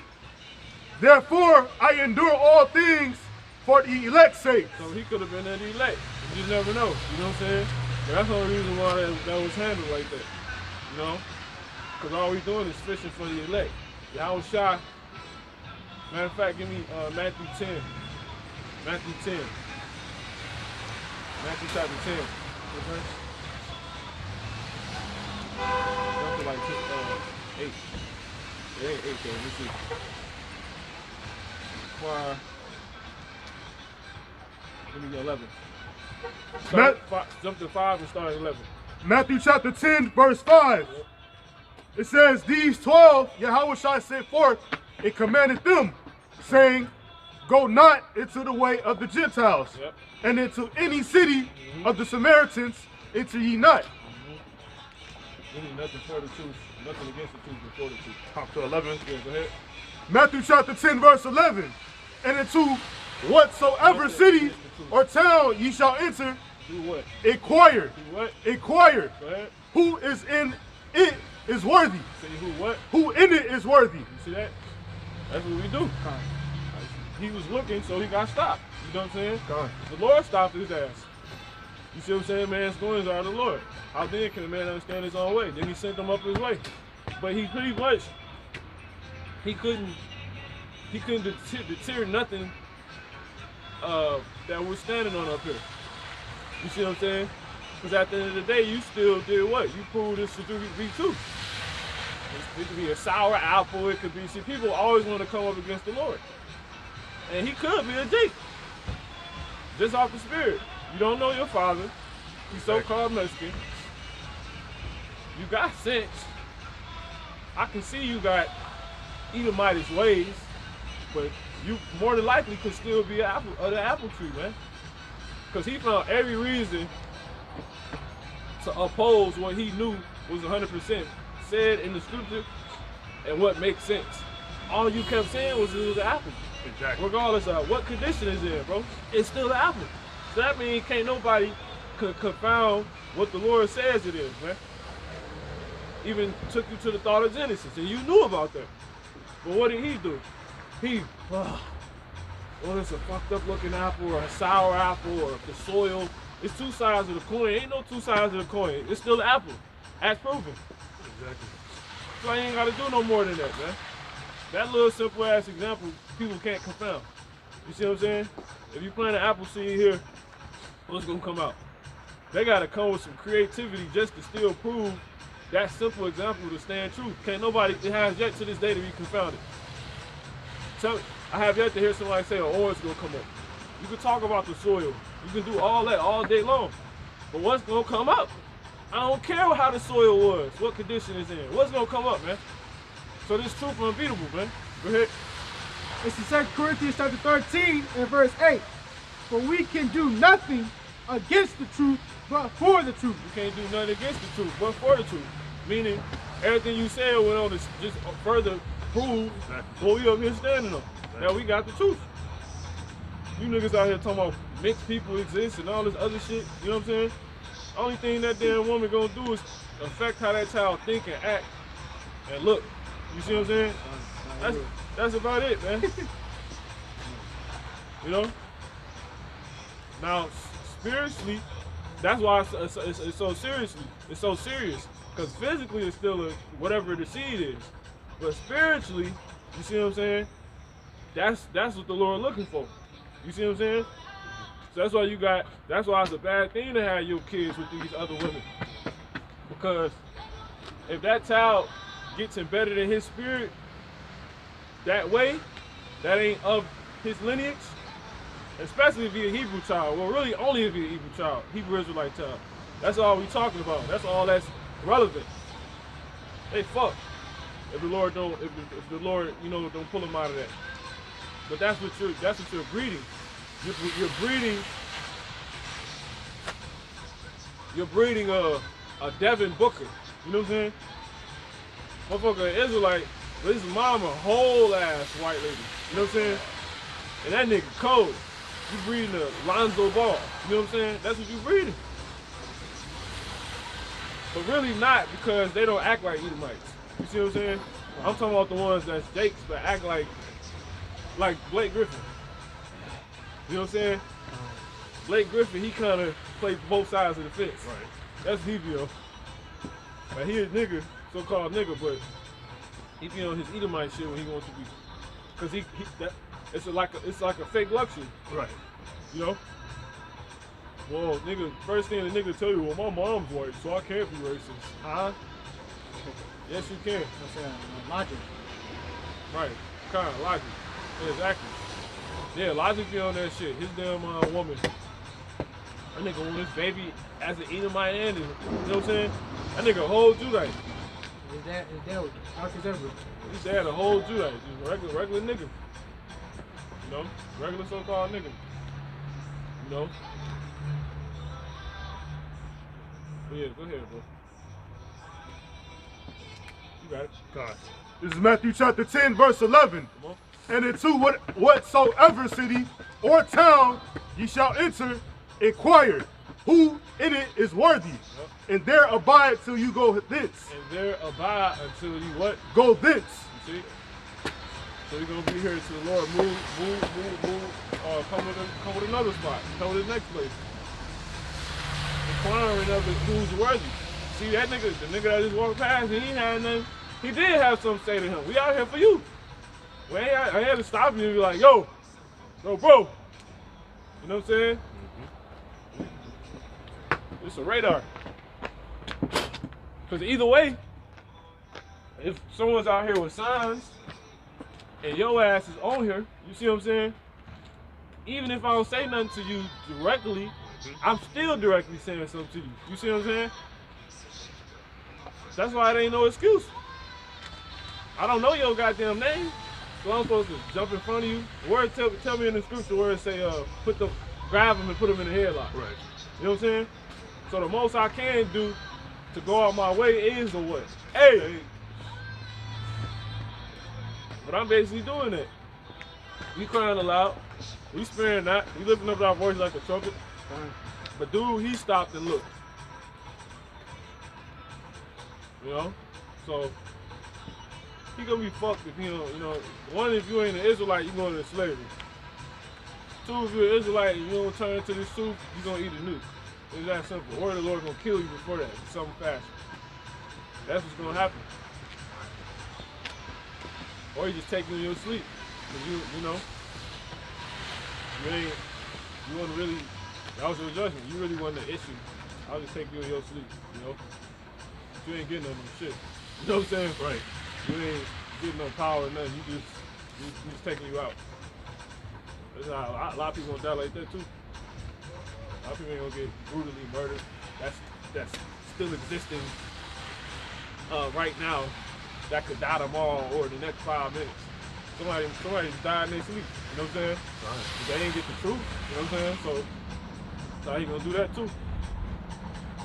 Therefore, I endure all things for the elect's sake. So he could have been an elect. You just never know. You know what I'm saying? But that's the only reason why that was handled like that. You know? Because all we doing is fishing for the elect. Y'all was shy. Matter of fact, give me Matthew 10. Matthew 10. Matthew chapter 10. Okay? Jump to like 8. It ain't 8 though. Let's see. Give me 11. Jump to 5 and start at 11. Matthew chapter 10, verse 5. Yep. It says, these 12 Yahushua sent forth and commanded them, saying, go not into the way of the Gentiles, and into any city of the Samaritans enter ye not. Nothing for the truth, nothing against the truth, but for the truth. Top to 11. Yeah, go ahead. Matthew chapter 10, verse 11. And into whatsoever city or town ye shall enter, do what? Inquire. Do what? Inquire. Go ahead. Who is in it is worthy. Say who what? Who in it is worthy. You see that? That's what we do. He was looking, so he got stopped. You know what I'm saying? The Lord stopped his ass. You see what I'm saying? Man's goings are the Lord. How then can a man understand his own way? Then he sent them up his way. But he pretty much, he couldn't deter nothing that we're standing on up here. You see what I'm saying? Because at the end of the day, you still did what? You proved this to be true. It could be a sour apple, it could be, see, people always want to come up against the Lord. And he could be a Jake. Just off the spirit. You don't know your father. He's so-called Mexican. You got sense. I can see you got Edomitish ways, but you more than likely could still be an apple of the apple tree, man. Because he found every reason to oppose what he knew was 100% said in the scripture and what makes sense. All you kept saying was it was an apple. Exactly. Regardless of what condition it's in, bro, it's still an apple. So that means can't nobody confound what the Lord says it is, man. Even took you to the thought of Genesis, and you knew about that. But what did he do? Well, it's a fucked up looking apple or a sour apple or the soil. It's two sides of the coin. Ain't no two sides of the coin. It's still an apple, as proven. Exactly. So I ain't got to do no more than that, man. That little simple ass example, people can't confound. You see what I'm saying? If you plant an apple seed here, what's gonna come out? They gotta come with some creativity just to still prove that simple example to stand true. Can't nobody, it has yet to this day to be confounded. I have yet to hear somebody say an orange gonna come up. You can talk about the soil. You can do all that all day long. But what's gonna come up? I don't care how the soil was, what condition it's in. What's gonna come up, man? So this truth is unbeatable, man. Go ahead. It's in 2 Corinthians chapter 13 and verse 8. For we can do nothing against the truth, but for the truth. You can't do nothing against the truth, but for the truth. Meaning, everything you said went on to just further prove what we up here standing on. That we got the truth. You niggas out here talking about mixed people exist and all this other shit. You know what I'm saying? Only thing that damn woman gonna do is affect how that child think and act and look. You see what I'm saying? That's about it, man. You know? Now, spiritually, that's why it's so seriously. It's so serious. Because physically, it's still whatever the seed is. But spiritually, you see what I'm saying? That's what the Lord looking for. You see what I'm saying? So that's why it's a bad thing to have your kids with these other women. Because if that child gets embedded in his spirit that way, that ain't of his lineage, especially if he's a Hebrew child. Well, really only if he's a Hebrew child, Hebrew Israelite child. That's all we talking about. That's all that's relevant. They fuck if the Lord don't, if the Lord, you know, don't pull them out of that. But that's what you're breeding. You're breeding a Devin Booker. You know what I'm saying? Motherfucker, Israelite, but his mama whole ass white lady. You know what I'm saying? And that nigga cold. You breeding a Lonzo Ball. You know what I'm saying? That's what you breeding. But really not, because they don't act like Edomites. You see what I'm saying? I'm talking about the ones that's Jakes but act like Blake Griffin. You know what I'm saying? Blake Griffin, he kind of played both sides of the fence. Right. That's Hebrew. Like, he a nigga, so-called nigga, but he be on his Edomite shit when he wants to be. Because it's like a fake luxury. Right. You know? Well, nigga, first thing the nigga tell you, well, my mom's white, so I can't be racist. Huh? Yes, you can. That's logic. Right. Kind of logic. Exactly. Yeah, logic be on that shit. His damn woman. That nigga want his baby as an Edomite and, you know what I'm saying? That nigga a whole Judite. His dad was Marcus Everett. His dad a whole Judite. Just regular nigga. You know? Regular so-called nigga. You know? But yeah, go ahead, bro. You got it. God. This is Matthew chapter 10, verse 11. Come on. And into whatsoever city or town ye shall enter, inquire who in it is worthy, and there abide till you go thence. And there abide until you what? Go thence. You see? So we're gonna be here till the Lord move, come with another spot, come with the next place. Inquiring of it who's worthy. See that nigga, the nigga that just walked past, he ain't had nothing. He did have something to say to him. We out here for you. I had to stop you and be like, yo, bro. You know what I'm saying? It's a radar. Because either way, if someone's out here with signs and your ass is on here, you see what I'm saying? Even if I don't say nothing to you directly, I'm still directly saying something to you. You see what I'm saying? That's why it ain't no excuse. I don't know your goddamn name, so I'm supposed to jump in front of you. Word tell me in the scripture where it say grab him and put him in the headlock. Right. You know what I'm saying? So the most I can do to go out my way is the what? Hey! But I'm basically doing that. We crying aloud. We sparing that. We lifting up our voice like a trumpet. But dude, he stopped and looked. You know? So he gonna be fucked if he don't, you know. One, if you ain't an Israelite, you going into slavery. Two, if you're an Israelite and you don't turn into this soup, you gonna eat a nuke. It's that simple. Or the Lord gonna kill you before that in some fashion. That's what's gonna happen. Or you just take you in your sleep. Cause you know, you wasn't really, that was your judgment. You really wasn't the issue. I'll just take you in your sleep, you know. You ain't getting no shit. You know what I'm saying? Right. You ain't getting no power or nothing. You just taking you out. A lot of people gonna die like that too. A lot of people ain't gonna get brutally murdered. That's still existing right now. That could die tomorrow or the next 5 minutes. Somebody just died in their sleep. You know what I'm saying? Right. They ain't get the truth. You know what I'm saying? So how you gonna do that too?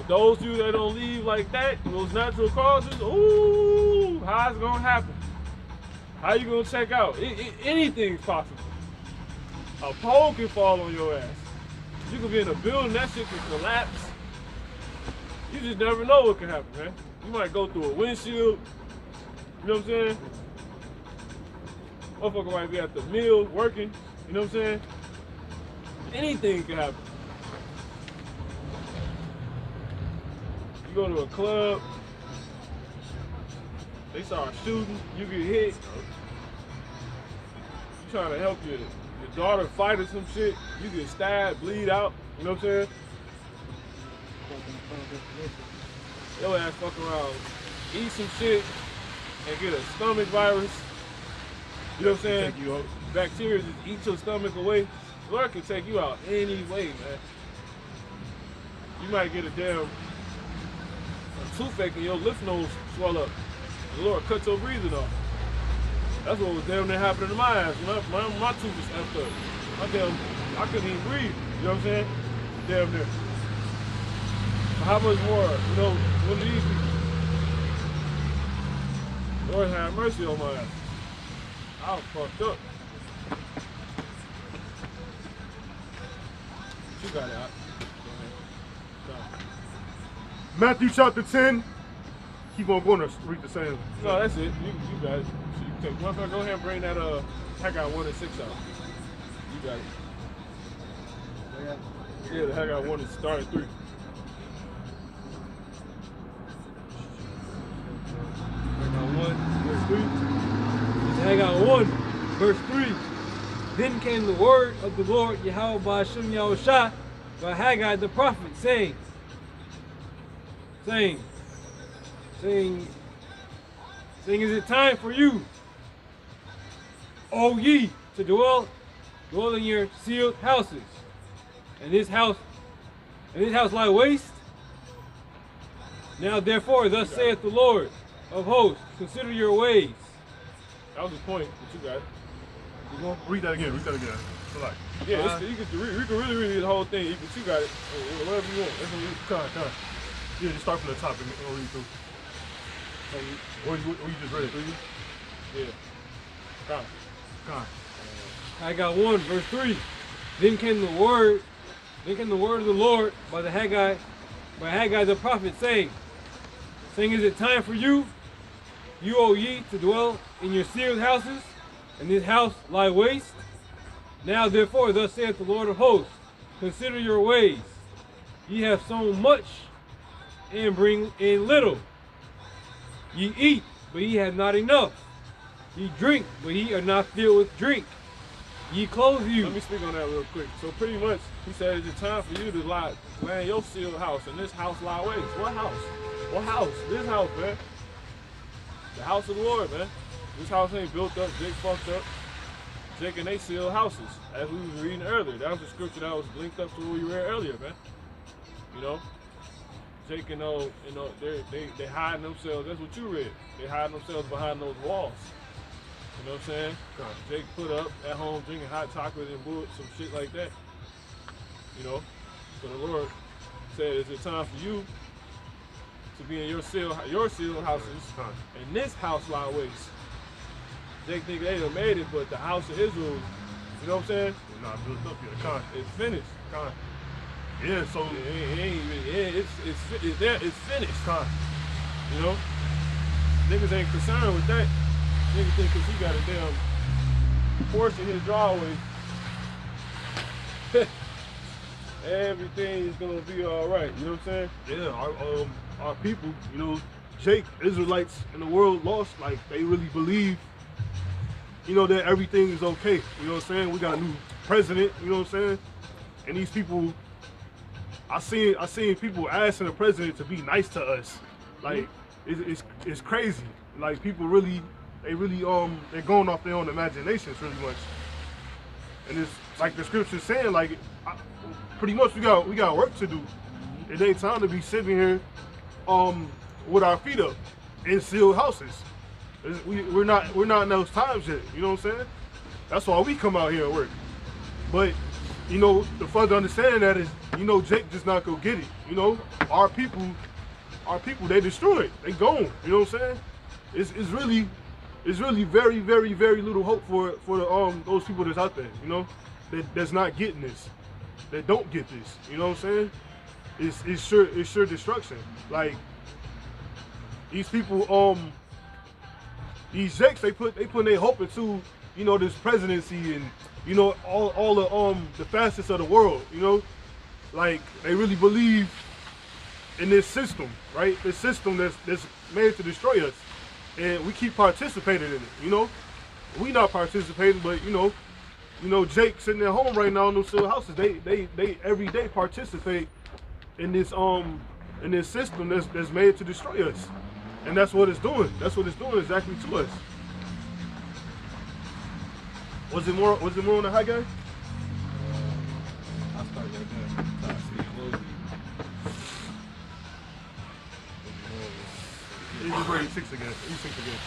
But those of you that don't leave like that, those natural causes, ooh, how's it gonna happen? How you gonna check out? Anything's possible. A pole can fall on your ass. You could be in a building, that shit can collapse. You just never know what can happen, man. You might go through a windshield. You know what I'm saying? Motherfucker might be at the mill working. You know what I'm saying? Anything can happen. You go to a club, they start shooting, you get hit. You trying to help your daughter fight or some shit, you get stabbed, bleed out. You know what I'm saying? Your ass fuck around, eat some shit, and get a stomach virus. You know what I'm saying? Bacteria just eat your stomach away. Lord can take you out any way, man. You might get a damn toothache and your lymph nodes swell up. The Lord cut your breathing off. That's what was damn near happening to my ass. My tooth was effed up. I couldn't even breathe. You know what I'm saying? Damn near. How much more, you know, what do these people? Lord have mercy on my ass. I was fucked up. You got it out. Matthew chapter 10. Keep on going to read the same. No, that's it. You got it. So you can take one. Go ahead and bring that Haggai 1 and 6 out. You got it. Yeah, the Haggai 1 is starting 3. Haggai 1, verse 3. Then came the word of the Lord Yahweh by Hashem Yahushua by Haggai the prophet, saying, is it time for you, O ye, to dwell in your sealed houses, and this house lie waste? Now therefore, thus saith the Lord of hosts, consider your ways. That was the point, but you got it. You want read that again? Like, yeah, you can really read the whole thing. But you got it. Whatever you want. That's what you come on. Yeah, just start from the top and we'll read through. Or you just read it, did you? Yeah. Come on. Haggai 1, verse 3. Then came the word of the Lord by Haggai the prophet, saying, is it time for you, O ye, to dwell in your sealed houses, and this house lie waste? Now therefore, thus saith the Lord of hosts, consider your ways. Ye have sown much, and bring in little. Ye eat, but ye have not enough. Ye drink, but ye are not filled with drink. Ye clothe you. Let me speak on that real quick. So pretty much, he said it's time for you to land your sealed house, and this house lie waste. What house? What house? This house, man. The house of the Lord, man. This house ain't built up. Jake fucked up. Jake and they sealed houses, as we was reading earlier. That was the scripture that was linked up to what we read earlier, man. You know, Jake and they hiding themselves. That's what you read. They hiding themselves behind those walls. You know what I'm saying? Jake put up at home drinking hot chocolate and bullets, some shit like that. You know, so the Lord said, "Is it time for you to be in your sealed houses, and this house lie waste?" They think they done made it, but the house of Israel, you know what I'm saying? It's not built up yet. It's finished. Yeah, so it's finished. You know, niggas ain't concerned with that. Niggas think because he got a damn portion in his driveway, everything is gonna be all right. You know what I'm saying? Yeah, our people, you know, Jake, Israelites in the world lost, like they really believe, you know, that everything is okay. You know what I'm saying? We got a new president, you know what I'm saying? And these people, I seen people asking the president to be nice to us. Like it's crazy. Like people really, they're going off their own imaginations really much. And it's like the scripture's saying, like pretty much we got work to do. It ain't time to be sitting here with our feet up in sealed houses. We're not in those times yet, you know what I'm saying? That's why we come out here and work. But you know, the further understanding that is, you know, Jake just not gonna get it. You know, our people, they destroyed. They gone. You know what I'm saying? It's really very, very, very little hope for the those people that's out there. You know, that's not getting this, that don't get this. You know what I'm saying? It's sure destruction. Like these people, these Jakes, they put their hope into, you know, this presidency and, you know, all the facets of the world. You know, like they really believe in this system, right? This system that's made to destroy us, and we keep participating in it. You know, we not participating, but you know, Jake sitting at home right now in those little houses, they every day participate in this system that's made to destroy us, and that's what it's doing. That's what it's doing exactly to us. Was it more on the high guy? I started right there. He's just ready 6 again. He's 6 again.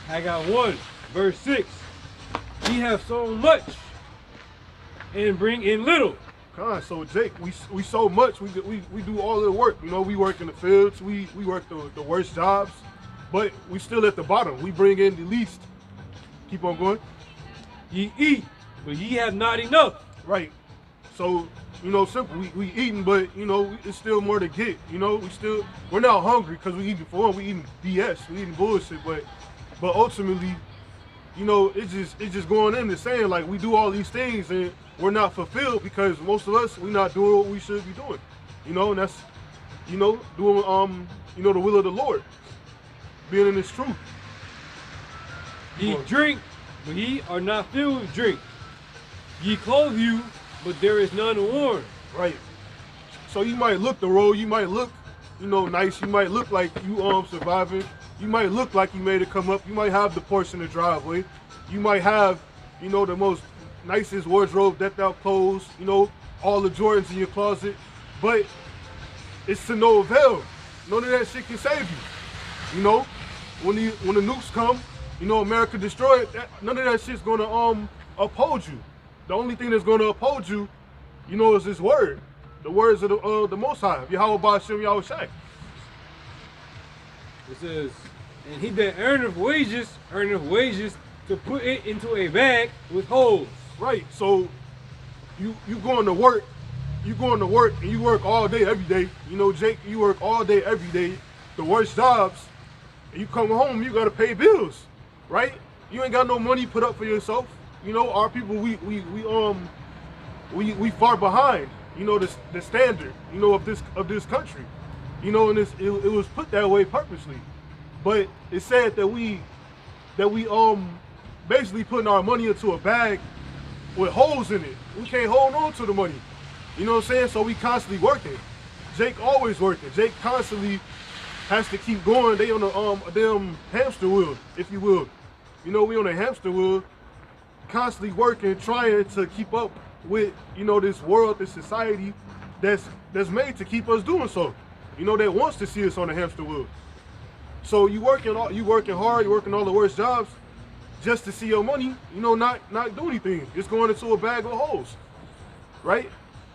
Haggai 1, verse 6. Ye have sown much and bring in little. So Jake, we so much, we do all of the work. You know, we work in the fields, we work the worst jobs, but we still at the bottom. We bring in the least. Keep on going. Ye eat, but ye have not enough. Right. So, you know, simple. We eating, but you know, it's still more to get. You know, we're not hungry because we eating for one. We eating BS. We eating bullshit. But ultimately, you know, it's just going in and saying like we do all these things and we're not fulfilled because most of us we not doing what we should be doing. You know, and that's, you know, doing you know, the will of the Lord, being in His truth. Ye drink, but ye are not filled with drink. Ye clothe you, but there is none worn. Right. So you might look the role, you might look, you know, nice, you might look like you surviving, you might look like you made it come up, you might have the Porsche in the driveway, you might have, you know, the most nicest wardrobe, decked out clothes, you know, all the Jordans in your closet, but it's to no avail. None of that shit can save you. You know, when the nukes come, you know, America destroyed, none of that shit's gonna uphold you. The only thing that's gonna uphold you, you know, is His word. The words of the Most High. Yahweh Ba'ashem Yahweh Shai. It says, and he that earneth wages to put it into a bag with holes. Right. So you going to work, and you work all day, every day. You know, Jake, you work all day, every day, the worst jobs, and you come home, you gotta pay bills, right? You ain't got no money put up for yourself. You know, our people, we far behind, you know, the standard, you know, of this country. You know, and it was put that way purposely. But it said that we basically putting our money into a bag with holes in it. We can't hold on to the money. You know what I'm saying? So we constantly working. Jake always working. Jake constantly has to keep going. They on a damn hamster wheel, if you will. You know, we on a hamster wheel, constantly working, trying to keep up with, you know, this world, this society that's made to keep us doing so. You know, that wants to see us on a hamster wheel. So you working hard, you working all the worst jobs just to see your money, you know, not do anything. It's going into a bag of holes, right?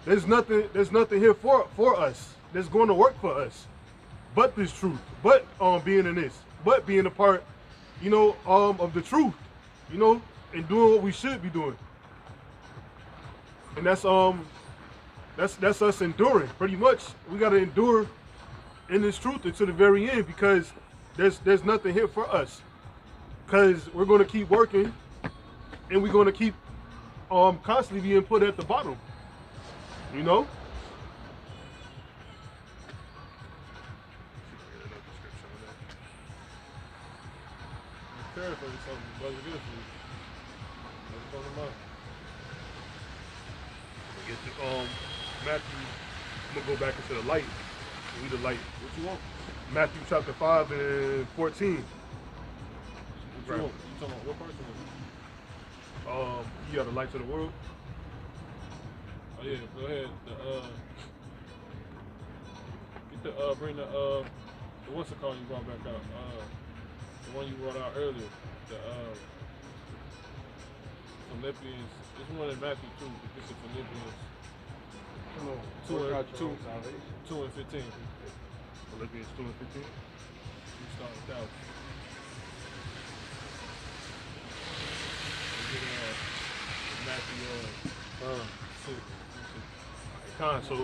There's nothing here for us that's going to work for us, but this truth, but being in this, but being a part, you know, of the truth, you know, and doing what we should be doing. And that's us enduring. Pretty much, we gotta endure in this truth until the very end, because there's nothing here for us. Because we're gonna keep working, and we're gonna keep constantly being put at the bottom. You know. Get the Matthew. I'm gonna go back into the light. Read the light. What you want? Matthew chapter 5 and 14. What you want? You talking about what person? You are the light to the world. Oh yeah, go ahead. Bring the what's it called you brought back out? The one you brought out earlier. The Philippians. It's one in Matthew 2. This is Philippians 2 and 15. Philippians 2 and 15. We start with that one. Matthew 6. So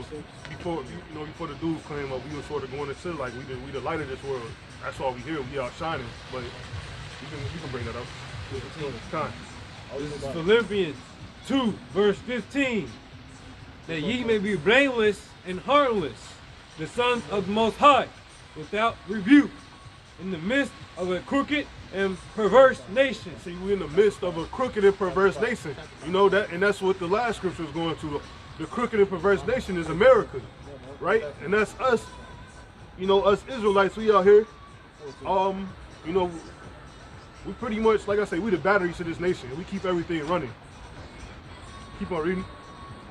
before the dude claimed we were sort of going into like we the light of this world. That's why we here. We out shining. But you can bring that up. This is Philippians 2, verse 15. That ye may be blameless and harmless, the sons of the Most High, without rebuke, in the midst of a crooked and perverse nation. See, we're in the midst of a crooked and perverse nation. You know that, and that's what the last scripture is going to. The crooked and perverse nation is America, right? And that's us. You know, us Israelites. We out here. You know, we pretty much, like I say, we the batteries to this nation. We keep everything running. Keep on reading.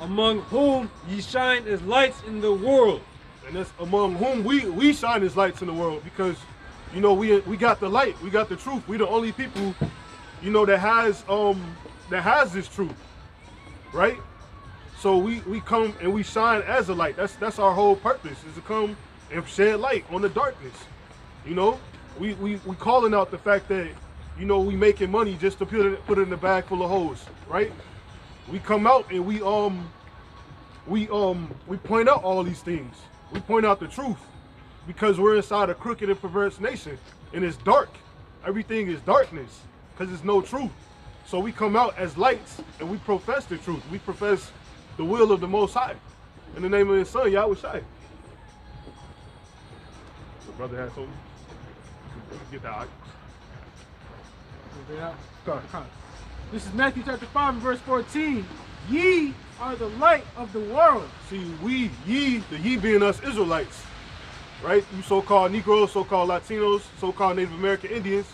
Among whom ye shine as lights in the world. And that's among whom we shine as lights in the world, because, you know, we got the light, we got the truth. We the only people, you know, that has this truth, right? So we come and we shine as a light. That's our whole purpose, is to come and shed light on the darkness. You know, we calling out the fact that, you know, we making money just to put it in a bag full of hoes, right? We come out and we point out all these things. We point out the truth, because we're inside a crooked and perverse nation, and it's dark. Everything is darkness, because there's no truth. So we come out as lights and we profess the truth. We profess the will of the Most High in the name of His Son, Yahweh Shai. The brother has something. Get that out. This is Matthew chapter 5 and verse 14. Ye are the light of the world. See, the ye being us Israelites, right? You so-called Negroes, so-called Latinos, so-called Native American Indians.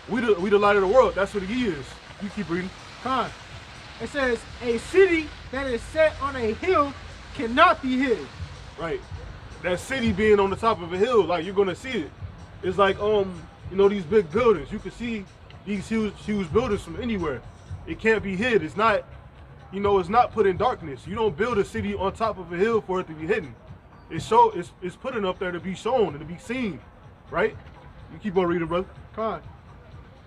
We the light of the world. That's what the ye is. You keep reading. It says, a city that is set on a hill cannot be hid. Right. That city being on the top of a hill, like, you're gonna see it. It's like, you know, these big buildings. You can see these huge buildings from anywhere. It can't be hid. It's not, you know, it's not put in darkness. You don't build a city on top of a hill for it to be hidden. It's putting up there to be shown and to be seen, right? You keep on reading, brother.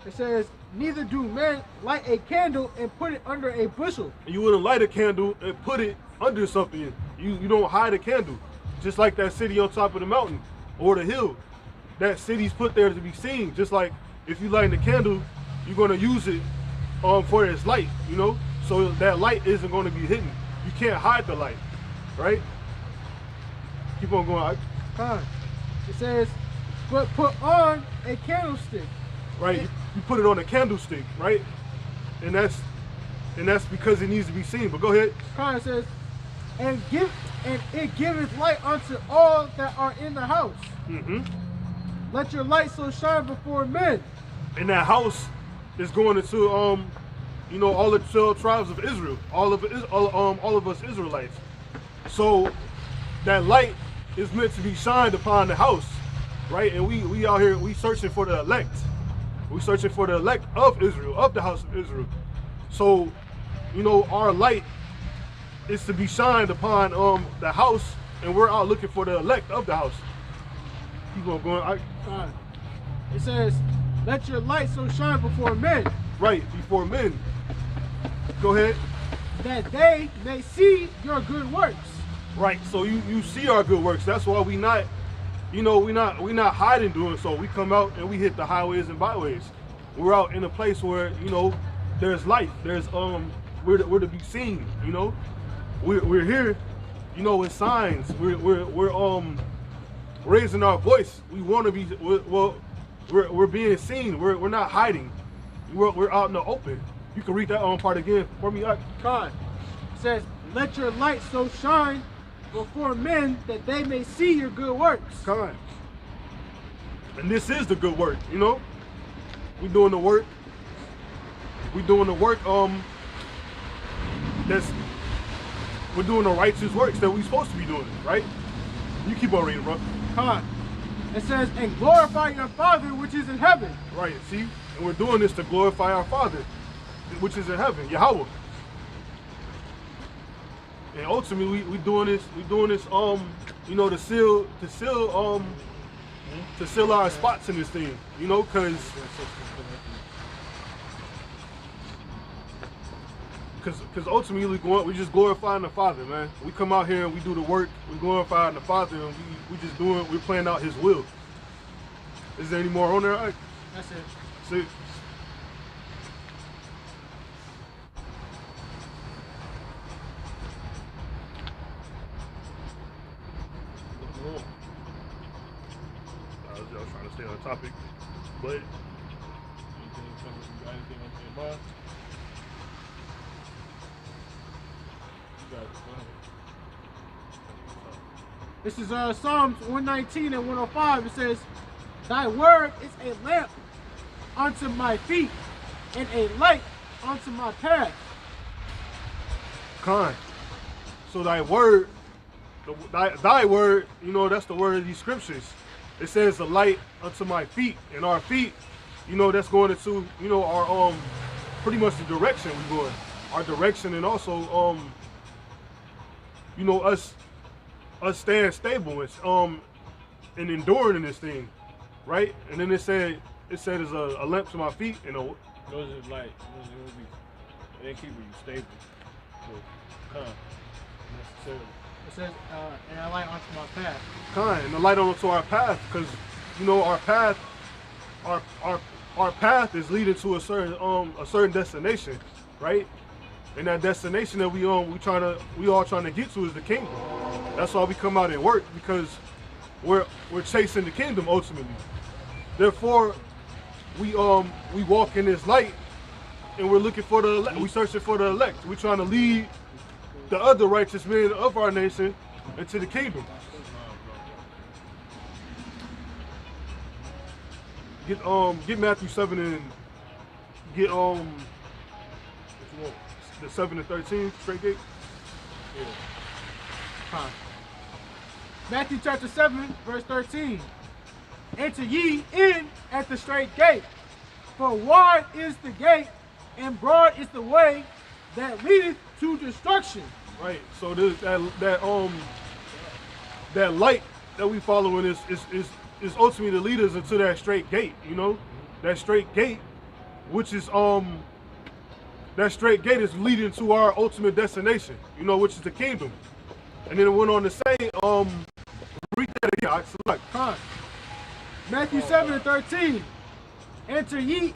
It says, neither do men light a candle and put it under a bushel. You wouldn't light a candle and put it under something. You don't hide a candle. Just like that city on top of the mountain or the hill. That city's put there to be seen. Just like if you light a candle, you're going to use it for its light, you know? So that light isn't going to be hidden. You can't hide the light, right? Keep on going. It says, but put on a candlestick. Right, you put it on a candlestick, right? And that's because it needs to be seen. But go ahead. It says, and it giveth light unto all that are in the house. Let your light so shine before men. And that house is going into you know, all the 12 tribes of Israel, all of us Israelites. So that light is meant to be shined upon the house, right? And we out here, we searching for the elect. We searching for the elect of Israel, of the house of Israel. So, you know, our light is to be shined upon the house, and we're out looking for the elect of the house. Keep on going. It says, let your light so shine before men. Right, before men. Go ahead. That they may see your good works. Right, so you see our good works. That's why we not, you know, we not hiding doing so. We come out and we hit the highways and byways. We're out in a place where, you know, there's life. There's we're to be seen. You know, we're here, you know, with signs. We're raising our voice. We want to be we're being seen. We're not hiding. We're out in the open. You can read that part again for me. It says, let your light so shine before men that they may see your good works. And this is the good work, you know. We doing the work. We doing the work. We're doing the righteous works that we supposed to be doing, right? You keep on reading, bro. It says, and glorify your Father which is in heaven. Right. See, and we're doing this to glorify our Father. which is in heaven, Yahweh. And ultimately, we doing this, you know, to seal our spots in this thing, you know, because ultimately we just glorifying the Father, man. We come out here and we do the work, we glorifying the Father, and we're playing out His will. Is there any more on there? Ike? That's it. That's it. I was trying to stay on topic, but Anything on your mind? You got it. Go ahead. This is Psalms 119 and 105. It says, "Thy word is a lamp unto my feet and a light unto my path." Con. So thy word, thy word, you know, that's the word of these scriptures. It says a light unto my feet, and our feet, you know, that's going into, you know, our pretty much the direction we're going, our direction, and also you know, us staying stable and enduring in this thing, right? And then it said it's a lamp to my feet and a. Those are like, it ain't keeping you stable. So, necessarily. It says, "And a light unto my path." Kind and the light onto our path, because you know our path is leading to a certain destination, right? And that destination that we all trying to get to is the kingdom. That's why we come out and work, because we're chasing the kingdom ultimately. Therefore, we walk in this light, and we're looking for the elect. We searching for the elect. We're trying to lead the other righteous men of our nation into the kingdom. Get Matthew 7 and get the 7 and 13 straight gate. Yeah. Huh. Matthew chapter 7, verse 13. "Enter ye in at the straight gate, for wide is the gate, and broad is the way that leadeth to destruction." Right. So that light that we following is ultimately to lead us into that straight gate. You know, that straight gate, which is that straight gate is leading to our ultimate destination. You know, which is the kingdom. And then it went on to say, read that again. I select. Huh. Matthew 7 and 13. "Enter ye